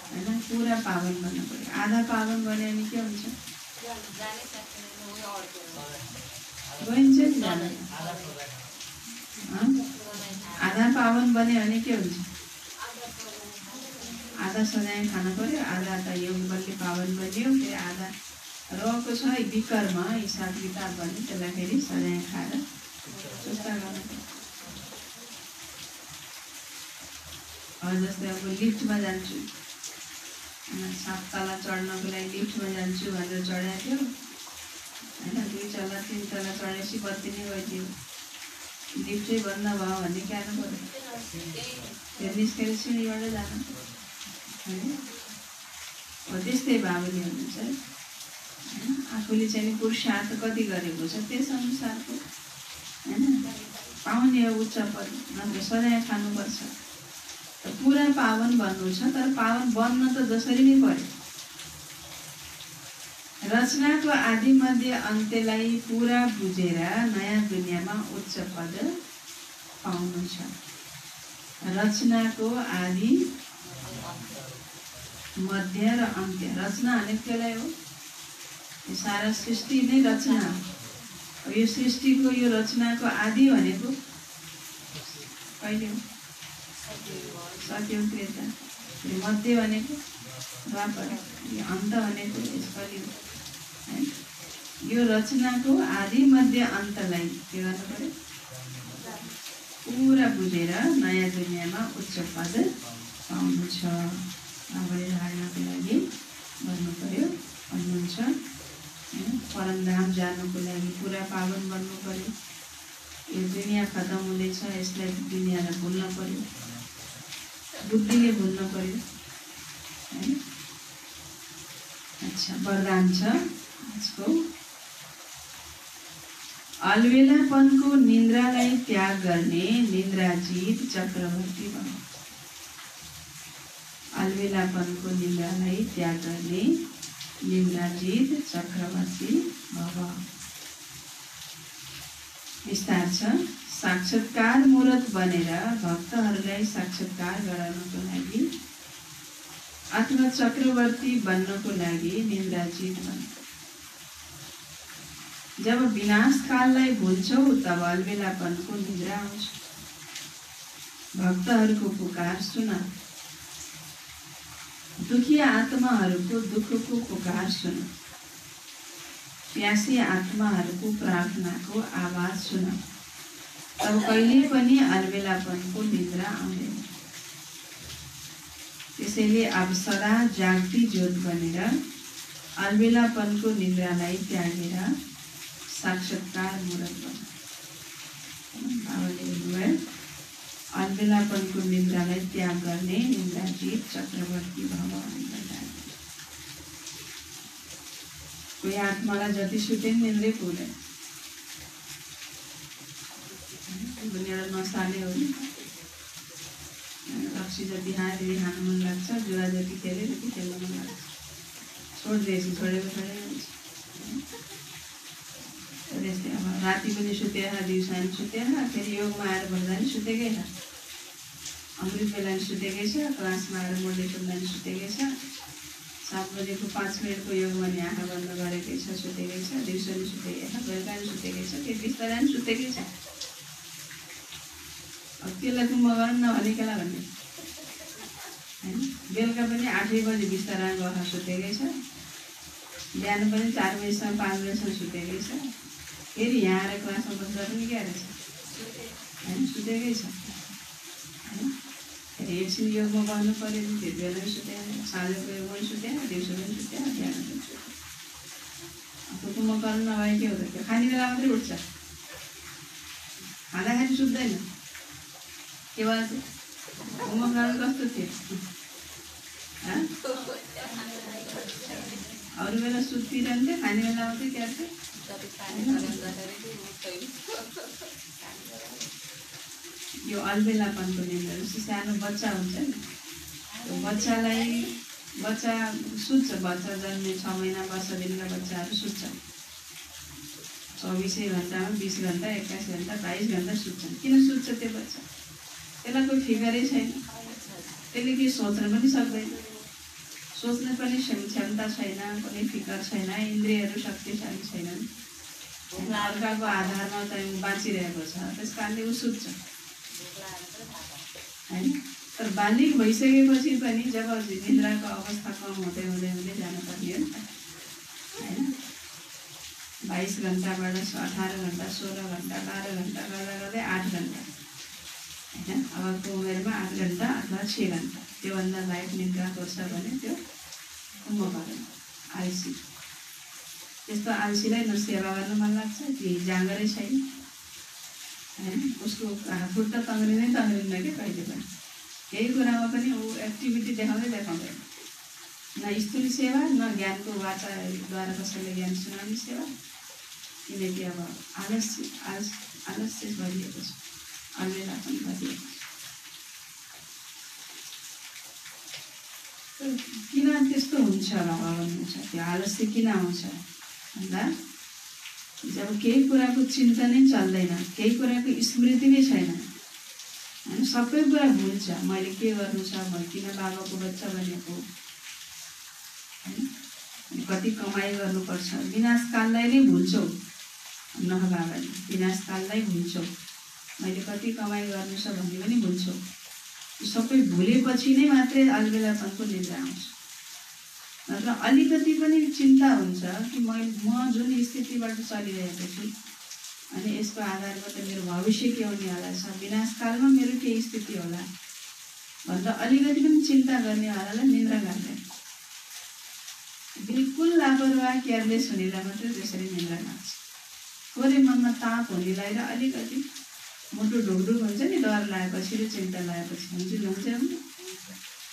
होइन, पुरा पावन बन्न पर्यो। आधा पावन बन्यो भने के हुन्छ, गइन्छ नि जानु। आधा पावन बन्यो भने के हुन्छ, आधा सजाय खानु पर्यो, आधा त योग बलले पावन बन्यो, फेरि आधा रहेको छ विकर्म हिसाब किताब भने त्यसलाई फेरि सजाय खाएर सुस्ता गर्नु पर्यो। अब जस्तै अब लिफ्टमा जान्छु, 7 तला चढ्नको लागि लिफ्टमा जान्छु भनेर चढाएको थियो होइन, 2 तला 3 तला चढेपछि बत्ती नै गइदियो, लिफ्टै बन्द भयो भने के गर्नु पऱ्यो, फेरि निस्केर सिँढीबाट जानु होइन। हो त्यस्तै बाबुले हुनुहुन्छ होइन, आफूले चाहिँ पुरुषार्थ कति गरेको छ त्यस अनुसारको होइन पाउने हो उच्च पद, नत्र सजाय खानुपर्छ। पुरा पावन बन्नु छ, तर पावन बन्न त जसरी नै पर्यो। रचनाको आदि मध्य अन्त्यलाई पुरा बुझेर नयाँ दुनियाँमा उच्च पद पाउनु छ। रचनाको आदि मध्य र अन्त्य, रचना भनेको त्यसलाई हो, यो सारा सृष्टि नै रचना हो। यो सृष्टिको यो रचनाको आदि भनेको कहिले हो? सत्ययुग त्रेता। मध्य भनेको द्वापर, यो अन्त भनेको कलियुग है। यो रचनाको आदि मध्य अन्तलाई के गर्नु पर्यो? पुरा बुझेर नयाँ दुनियाँमा उच्च पद पाउनु छ। अगाडि धार्नको लागि गर्नु पर्यो भन्नुहुन्छ होइन। परमधाम जानुको लागि पुरा पावन बन्नु पर्यो। यो दुनियाँ खत्म हुनेछ, यसलाई दुनियाँलाई भुल्न पर्यो, बुद्धिले भुल्न पर्यो होइन। अच्छा, वरदान छ आजको। अलबेलापनको निन्द्रालाई त्याग गर्ने निन्द्राजित चक्रवर्ती भव। अलबेलापनको निन्द्रालाई त्याग गर्ने निन्द्राजित चक्रवर्ती भव। विस्तार छ। साक्षात्कार मूर्त बनेर भक्तहरूलाई साक्षात्कार गराउनको लागि अथवा चक्रवर्ती बन्नको लागि निन्द्राजित बन्नु। जब विनाश काललाई भुल्छौ तब अलबेलापनको निद्रा आउँछ। भक्तहरूको पुकार सुन, दुखी आत्माहरूको दुःखको पुकार सुन, प्यासी आत्माहरूको प्रार्थनाको आवाज सुन, तब कहिले पनि अलबेलापनको निद्रा आउँदैन। त्यसैले अब सदा जागती ज्योत बनेर अलबेलापनको निद्रालाई त्यागेर साक्षात्कार मूर्त बन। बाबाले भन्नुभयो अलबेलापनको निद्रालाई त्याग गर्ने निन्द्राजित चक्रवर्ती भव। कोही आत्मालाई जति सुते निन्द्रै पुग्दैन। एउटा नसाले हो नि, रक्सी जति खायो त्यति खानु मन लाग्छ, जुवा जति खेल्यो त्यति खेल्न मन लाग्छ, छोडिदिएपछि छोडेको हुन्छ। त्यस्तै अब राति पनि सुतेर, दिउँसो पनि सुतेर, फेरि योगमा आएर बस्दा पनि सुतेकै छ, अमृत बेला पनि सुतेकै छ, क्लासमा आएर मोडले सुत्दा पनि सुतेकै छ, 7 बजेको 5 मिनटको योगमा नि आँखा बन्द गरेकै छ, सुतेकै छ, दिउँसो पनि सुतेकै छ, बेलुका पनि सुतेकै छ, फेरि बिस्तारै पनि सुतेकै छ। अब त्यसलाई कुम्भ गरौँ न भने केलाई भन्ने होइन। बेलुका पनि 8 बजे बिस्तारा गरेर सुतेकै छ, बिहान पनि 4 बजीसम्म 5 बजीसम्म सुतेकै छ, फेरि यहाँ आएर क्लासमा बस्दा पनि के रहेछ होइन, सुतेकै छ होइन। फेरि एकछिन योगमा गर्नु पऱ्यो भने त्यति बेला पनि सुतेन, साँझको योगमा पनि सुतेन, दिउँसो पनि सुतेन, बिहान पनि सुतेन। अब कुम्भकर्ण नभए के हुँदैन, त्यो खाने बेला मात्रै उठ्छ, खाँदाखेरि सुत्दैन। के भन्छ कुम्भकर्ण कस्तो थियो? अरू बेला सुतिरहन्थ्यो, खाने बेला मात्रै क्यार्थ्यो। यो अलबेलापनको निन्द्रा जस्तो सानो बच्चा हुन्छ नि, त्यो बच्चा सुत्छ, बच्चा जन्मे 6 महिना वर्ष दिनका बच्चाहरू सुत्छ, 24 घन्टामा 20 घन्टा 21 घन्टा 22 घन्टा सुत्छन्। किन सुत्छ त्यो बच्चा? त्यसलाई कोही फिकरै छैन, त्यसले केही सोच्न पनि सक्दैन, सोच्न पनि क्षमता छैन, कुनै फिकर छैन, इन्द्रियहरू शक्तिशाली छैनन्, अर्काको आधारमा चाहिँ बाँचिरहेको छ, त्यस कारणले ऊ सुत्छ होइन। तर बालिग भइसकेपछि पनि जब निन्द्राको अवस्था कम हुँदै हुँदै हुँदै जानुपर्ने हो नि त होइन। 22 घन्टाबाट 18 घन्टा 16 घन्टा 12 घन्टा गर्दा गर्दै 8 घन्टा होइन। अबको उमेरमा 8 घन्टा अथवा 6 घन्टा त्योभन्दा लाइट निद्रा गर्छ भने त्यो म गरौँ आलसी। त्यस्तो आलसीलाई न सेवा गर्न मन लाग्छ कि जाँगरै छैन होइन। उसको खुट्टा तङ्ग्रिँदै तङ्ग्रिँदैन क्या कहिले पनि, केही कुरामा पनि ऊ एक्टिभिटी देखाउँदैन। न स्थूल सेवा न ज्ञानको वाचाद्वारा कसैले ज्ञान सुनाउने सेवा, किनकि अब आलस्य भरिएको छ, अल्बेला पनि भरिएको छ। किन त्यस्तो हुन्छ होला भन्नुहुन्छ, त्यो आलस्य किन आउँछ भन्दा जब केही कुराको चिन्तनै चल्दैन, केही कुराको स्मृति नै छैन होइन, सबै कुरा भुल्छ। मैले के गर्नु छ, मैले किन बाबाको बच्चा बनेको होइन, कति कमाइ गर्नुपर्छ, विनाशकाललाई नै भुल्छौ। न बाबाले विनाशकाललाई भुल्छौ, मैले कति कमाइ गर्नु छ भन्ने पनि भुल्छौ। यो सबै भुलेपछि नै मात्रै अलबेलापनको निद्रा आउँछ। नत्र अलिकति पनि चिन्ता हुन्छ कि म जुन स्थितिबाट चलिरहेको छु अनि यसको आधारमा त मेरो भविष्य के हुने होला छ, विनाशकालमा मेरो के स्थिति होला भनेर अलिकति पनि चिन्ता गर्नेवालालाई निद्रा लाग्दैन। बिल्कुल लापरवाह केयरलेस हुनेलाई मात्रै त्यसरी निद्रा लाग्छ। थोरै मनमा ताप हुनेलाई र अलिकति मुटु ढुकढुक हुन्छ नि, डर लागेपछि र चिन्ता लागेपछि हुन्छ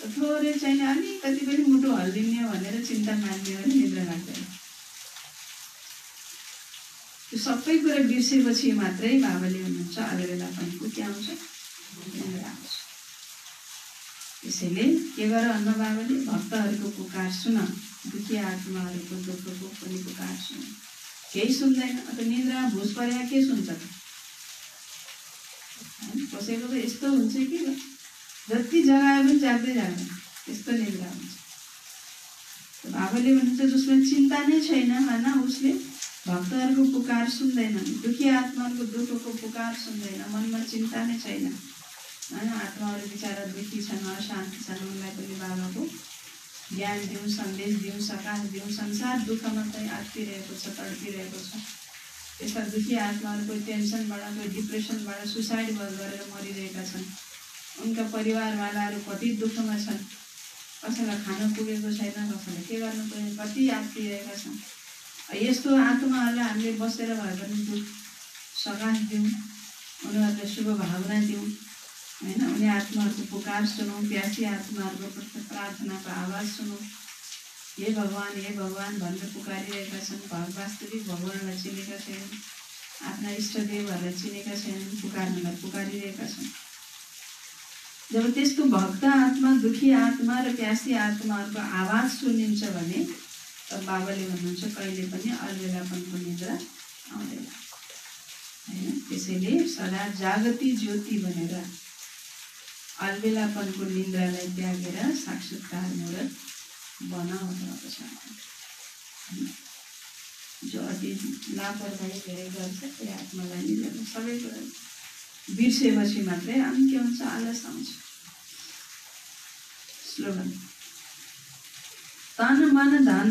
थोरै चाहिँ अलिकति पनि मुटु हल्लिने भनेर चिन्ता मान्ने भने निद्रा लाग्दैन। त्यो सबै कुरा बिर्सेपछि मात्रै बाबाले हुनुहुन्छ अलबेलापनको के आउँछ, निद्रा आउँछ। त्यसैले के गर अन्न बाबाले भक्तहरूको पुकार सुन, दुखी आत्माहरूको दुःखको पनि पुकार सुन। केही सुन्दैन, अन्त निद्रा भुस परेर के सुन्छ त? कसैको त यस्तो हुन्छ कि जति जगाए पनि जाग्दैन, त्यस्तो निद्रा हुन्छ। बाबाले भन्नुहुन्छ जसमा चिन्ता नै छैन होइन, उसले भक्तहरूको पुकार सुन्दैन, दुखी आत्माहरूको दुःखको पुकार सुन्दैन, मनमा चिन्ता नै छैन होइन। आत्माहरू बिचारा दुखी छन्, अशान्ति छन्, उनलाई पनि बाबाको ज्ञान दिउँ, सन्देश दिउँ, सकाश दिउँ। संसार दुःखमा चाहिँ आत्तिरहेको छ, तडपिरहेको छ। यस्ता दुखी आत्माहरू कोही टेन्सनबाट, कोही डिप्रेसनबाट सुसाइड गरेर मरिरहेका छन्। उनका परिवारवालाहरू कति दुःखमा छन्, कसैलाई खान पुगेको छैन, कसैलाई के गर्नु पुगेन, कति आत्तिरहेका छन्। यस्तो आत्माहरूलाई हामीले बसेर भए पनि दुःख सकाश दिउँ, उनीहरूलाई शुभ भावना दिउँ होइन। उनी आत्माहरूको पुकार सुनौँ, प्यासी आत्माहरूको प्रार्थनाको आवाज सुनौँ। हे भगवान् भनेर पुकारिरहेका छन्। वास्तविक भगवान्लाई चिनेका छैनन्, आफ्ना इष्टदेवहरूलाई चिनेका छैनन्, पुकारिरहेका छन्। जब त्यस्तो भक्त आत्मा, दुखी आत्मा र प्यासी आत्माहरूको आवाज सुनिन्छ भने तब बाबाले भन्नुहुन्छ कहिले पनि अलबेलापनको निद्रा आउँदैन होइन। त्यसैले सदा जागती ज्योति भनेर अलबेलापनको निद्रालाई त्यागेर साक्षात्कार मुहूर्त बनाउनु छ। जो अति लापरवाही धेरै गर्छ त्यो आत्मालाई निद्रा सबै कुरा बिर्सेपछि मात्रै अनि के हुन्छ, आलस आउँछ। स्लोगन: तन मन धन,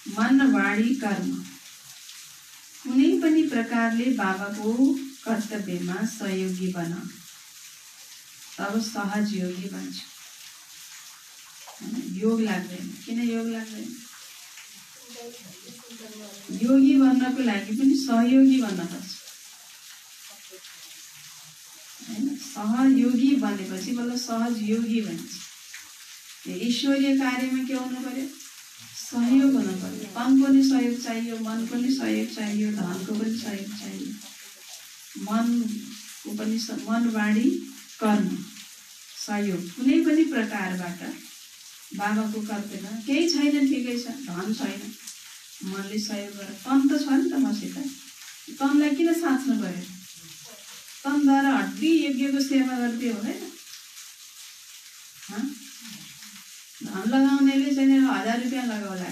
मन वाणी कर्म कुनै पनि प्रकारले बाबाको कर्तव्यमा सहयोगी बन, तब सहज योगी बन्छ। योग लाग्दैन। किन योग लाग्दैन? योगी बन्नको लागि पनि सहयोगी बन्नुपर्छ होइन। सहयोगी बनेपछि बल्ल सहज योगी बन्छ। ईश्वरीय कार्यमा के हुनु पर्यो? सहयोग हुनु पर्यो। तनको पनि सहयोग चाहियो, मनको पनि सहयोग चाहियो, धनको पनि सहयोग चाहियो। मनको पनि मन वाणी कर्म सहयोग कुनै पनि प्रकारबाट बाबाको कर्तव्य केही छैन, ठिकै छ, धन छैन, मनले सहयोग गर। तन त छ नि त मसित, तनलाई किन साँच्नु पर्यो? तनद्वारा हड्डी यज्ञको सेवा गर्दै हुँदैन। धन लगाउनेले चाहिँ 1000 रुपियाँ लगाउला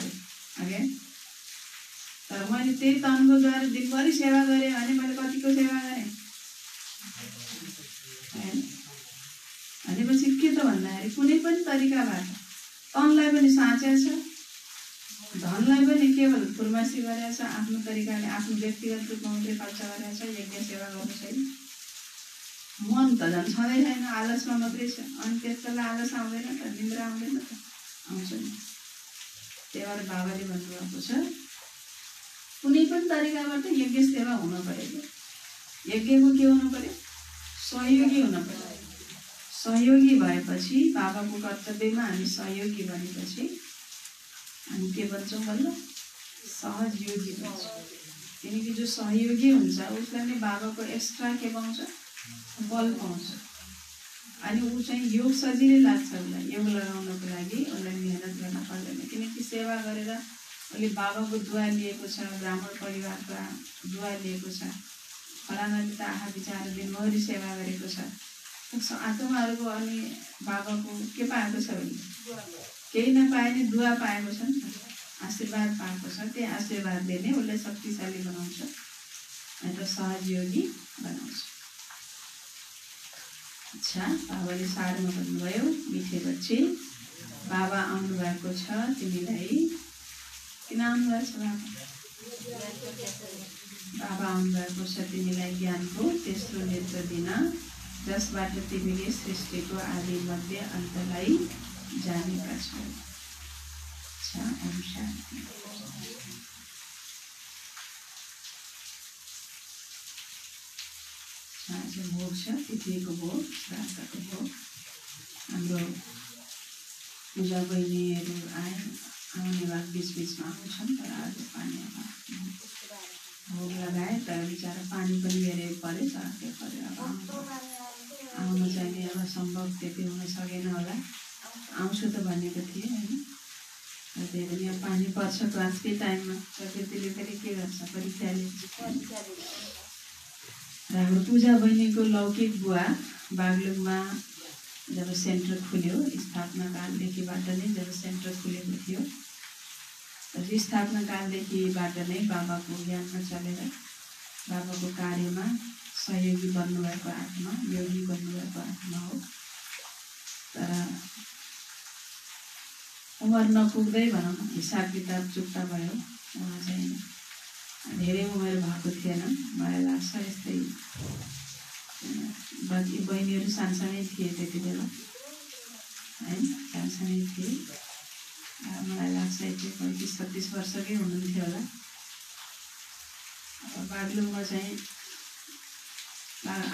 अरे, तर मैले त्यही तनको द्वारा दिनभरि सेवा गरेँ भने मैले कतिको सेवा गरेँ भनेपछि के त भन्दाखेरि कुनै पनि तरिकाबाट तनलाई पनि साँचेको छ, धनलाई पनि केवल फुर्मासी गरेको छ, आफ्नो तरिकाले आफ्नो व्यक्तिगत रूपमा मात्रै खर्च गरेको छ, यज्ञ सेवा गर्नु छैन। मन मन त झन् छँदै छैन, आलसमा मात्रै छ। अनि त्यसलाई आलस आउँदैन त, निन्द्रा आउँदैन त, आउँछ नि। त्यही भएर बाबाले भन्नुभएको छ कुनै पनि तरिकाबाट यज्ञ सेवा हुन पऱ्यो। यज्ञको के हुनु पऱ्यो? सहयोगी हुन पऱ्यो। सहयोगी भएपछि बाबाको कर्तव्यमा हामी सहयोगी बनेपछि हामी के बन्छौँ बल्ल? सहयोगी बन्छौँ। किनकि जो सहयोगी हुन्छ उसलाई नै बाबाको एक्स्ट्रा के पाउँछ? बल पाउँछ। अनि ऊ चाहिँ योग सजिलै लाग्छ उसलाई। योग लगाउनको लागि उसलाई मेहनत गर्न पर्दैन। किनकि सेवा गरेर उसले बाबाको दुआ लिएको छ, ब्राह्मण परिवारका दुआ लिएको छ। फलानाले त आहा विचार दिनभरि सेवा गरेको छ। आत्माहरूको अनि बाबाको के पाएको छ भने केही नपाए नि दुआ पाएको छ नि त, आशीर्वाद पाएको छ। त्यही आशीर्वादले नै उसलाई शक्तिशाली बनाउँछ अन्त सहयोगी बनाउँछ। अच्छा, बाबाले सारमा भन्नुभयो, मिठे बच्चे बाबा आउनुभएको छ तिमीलाई। किन आउनुभएको छ बाबा? बाबा आउनुभएको छ तिमीलाई ज्ञानको तेस्रो नेत्र दिन, जसबाट तिमीले सृष्टिको आदि मध्य अन्तलाई जानेका छौ। अच्छा, ओम शान्ति। आज भोग छ, तिथिको भोग, श्राद्धको भोग। हाम्रो पूजा बहिनीहरू आउने बाद बिचमा आउँछन्, तर आज पानी भोग लगाए तर बिचरा पानी पनि हेरे पऱ्यो, तर के पऱ्यो अब आउनु चाहिँ अब सम्भव त्यति हुन सकेन होला। आउँछु त भनेको थिएँ होइन, त्यही पनि अब पानी पर्छ क्लासकै टाइममा, त्यतिले पनि के गर्छ, परीक्षाले। र हाम्रो पूजा बहिनीको लौकिक बुवा बागलुङमा जब सेन्टर खुल्यो, स्थापना कालदेखिबाट नै जब सेन्टर खुलेको थियो, स्थापना कालदेखिबाट नै बाबाको ज्ञानमा चलेर बाबाको कार्यमा सहयोगी बन्नुभएको आत्मा, योगी बन्नुभएको आत्मा हो। तर उमेर नपुग्दै भनौँ हिसाब किताब चुक्ता भयो। उहाँ चाहिँ धेरै उमेर भएको थिएन, मलाई लाग्छ यस्तै बहिनीहरू सानसानै थिए त्यति बेला है, सानसानै थिए। मलाई लाग्छ यति 35-36 वर्षकै हुनुहुन्थ्यो होला। बागलुङमा चाहिँ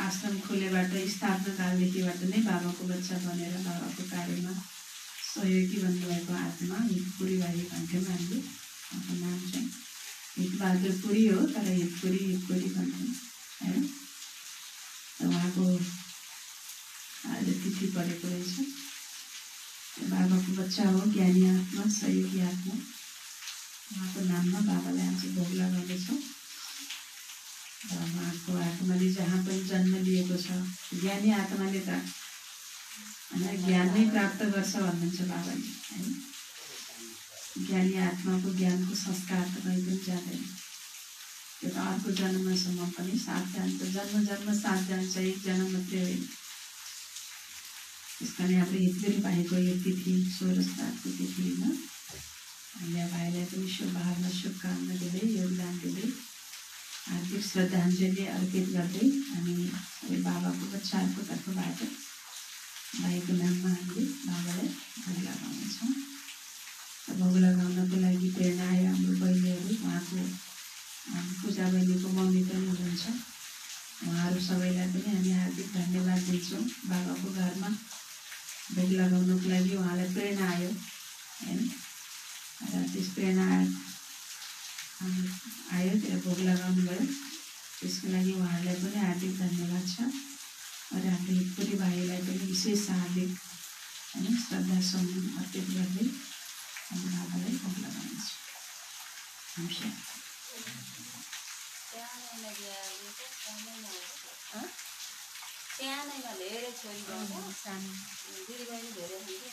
आश्रम खुलेबाट स्थापना कालदेखिबाट नै बाबाको बच्चा बनेर बाबाको कार्यमा सहयोगी बन्नुभएको आत्मा हितपुरी भाइ भन्थ्यौँ हामीले। उहाँको नाम चाहिँ हितबहादुर पुरी हो, तर हितपुरी भन्थ्यौँ है। उहाँको आज तिथि परेको रहेछ। बाबाको बच्चा हो, ज्ञानी आत्मा, सहयोगी आत्मा। उहाँको नाममा बाबाले आज भोग लगाउँदैछौँ। र उहाँको आत्माले जहाँ पनि जन्म लिएको छ, ज्ञानी आत्माले त होइन ज्ञान नै प्राप्त गर्छ भन्नुहुन्छ बाबाले है। ज्ञानी आत्माको ज्ञानको संस्कार त कहीँ पनि जाँदैन, त्यो त अर्को जन्मसम्म पनि साथ जान्छ। जन्म साथ जान्छ, एक जन्म मात्रै होइन। त्यस कारण हाम्रो हितपुरी भाइको यो तिथि 16 श्राद्धको तिथिमा हामीले भाइलाई पनि शुभभावना शुभकामना दिँदै योगदान दिँदै हार्दिक श्रद्धाञ्जली अर्पित गर्दै हामी बाबाको बच्चाहरूको तर्फबाट भाइको नाममा हामीले बाबालाई भोग लगाउनेछौँ। भोग लगाउनको लागि प्रेरणा आयो हाम्रो बहिनीहरू। उहाँको पूजा बहिनीको मम्मी पनि हुनुहुन्छ। उहाँहरू सबैलाई पनि हामी हार्दिक धन्यवाद दिन्छौँ। बाबाको घरमा भोग लगाउनको लागि उहाँलाई प्रेरणा आयो होइन, र त्यस प्रेरणा आयो त्यहाँ भोग लगाउनु भयो। त्यसको लागि उहाँहरूलाई पनि हार्दिक धन्यवाद छ। र हाम्रो हितपुरी भाइलाई पनि विशेष हार्दिक होइन श्रद्धा सम्मान अर्पित गर्दै हामी बाबालाई भोग लगाउनेछौँ। सानैमा धेरै छोरी सानो दिदी बहिनी धेरै हुन्छ।